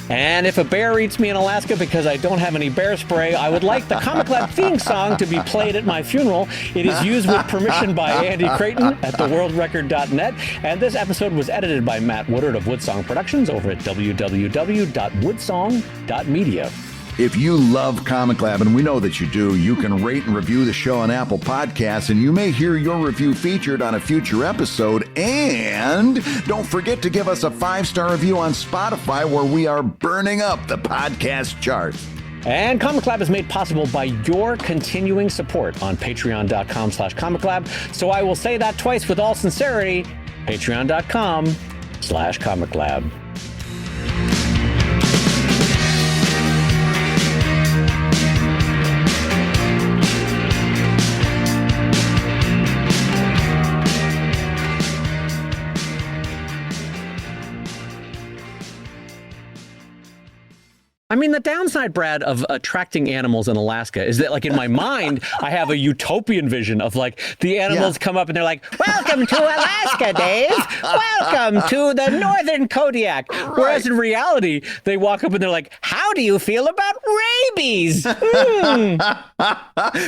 And if a bear eats me in Alaska because I don't have any bear spray, I would like the Comic Lab theme song to be played at my funeral. It is used with permission by Andy Creighton at theworldrecord.net. And this episode was edited by Matt Woodard of Woodsong Productions over at www.woodsong.media. If you love Comic Lab, and we know that you do, you can rate and review the show on Apple Podcasts, and you may hear your review featured on a future episode. And don't forget to give us a 5-star review on Spotify, where we are burning up the podcast charts. And Comic Lab is made possible by your continuing support on patreon.com/Comic Lab. So I will say that twice with all sincerity, patreon.com/Comic Lab. I mean, the downside, Brad, of attracting animals in Alaska is that, like, in my mind, I have a utopian vision of, like, the animals come up and they're like, "Welcome to Alaska, Dave. Welcome to the Northern Kodiak." Whereas in reality, they walk up and they're like, "How do you feel about rabies?"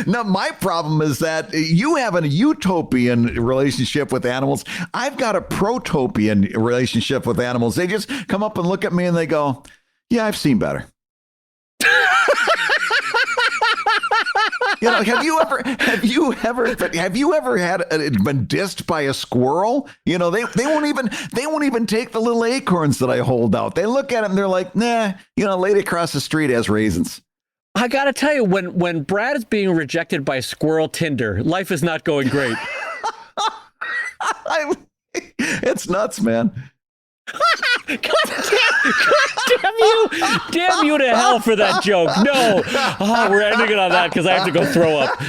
No, my problem is that you have a utopian relationship with animals. I've got a protopian relationship with animals. They just come up and look at me and they go, "Yeah, I've seen better." You know, have you ever been dissed by a squirrel? You know, they won't even take the little acorns that I hold out. They look at them and they're like, "Nah, you know, lady across the street has raisins." I gotta tell you, when Brad is being rejected by Squirrel Tinder, life is not going great. It's nuts, man. God damn you to hell for that joke. No. We're ending it on that because I have to go throw up.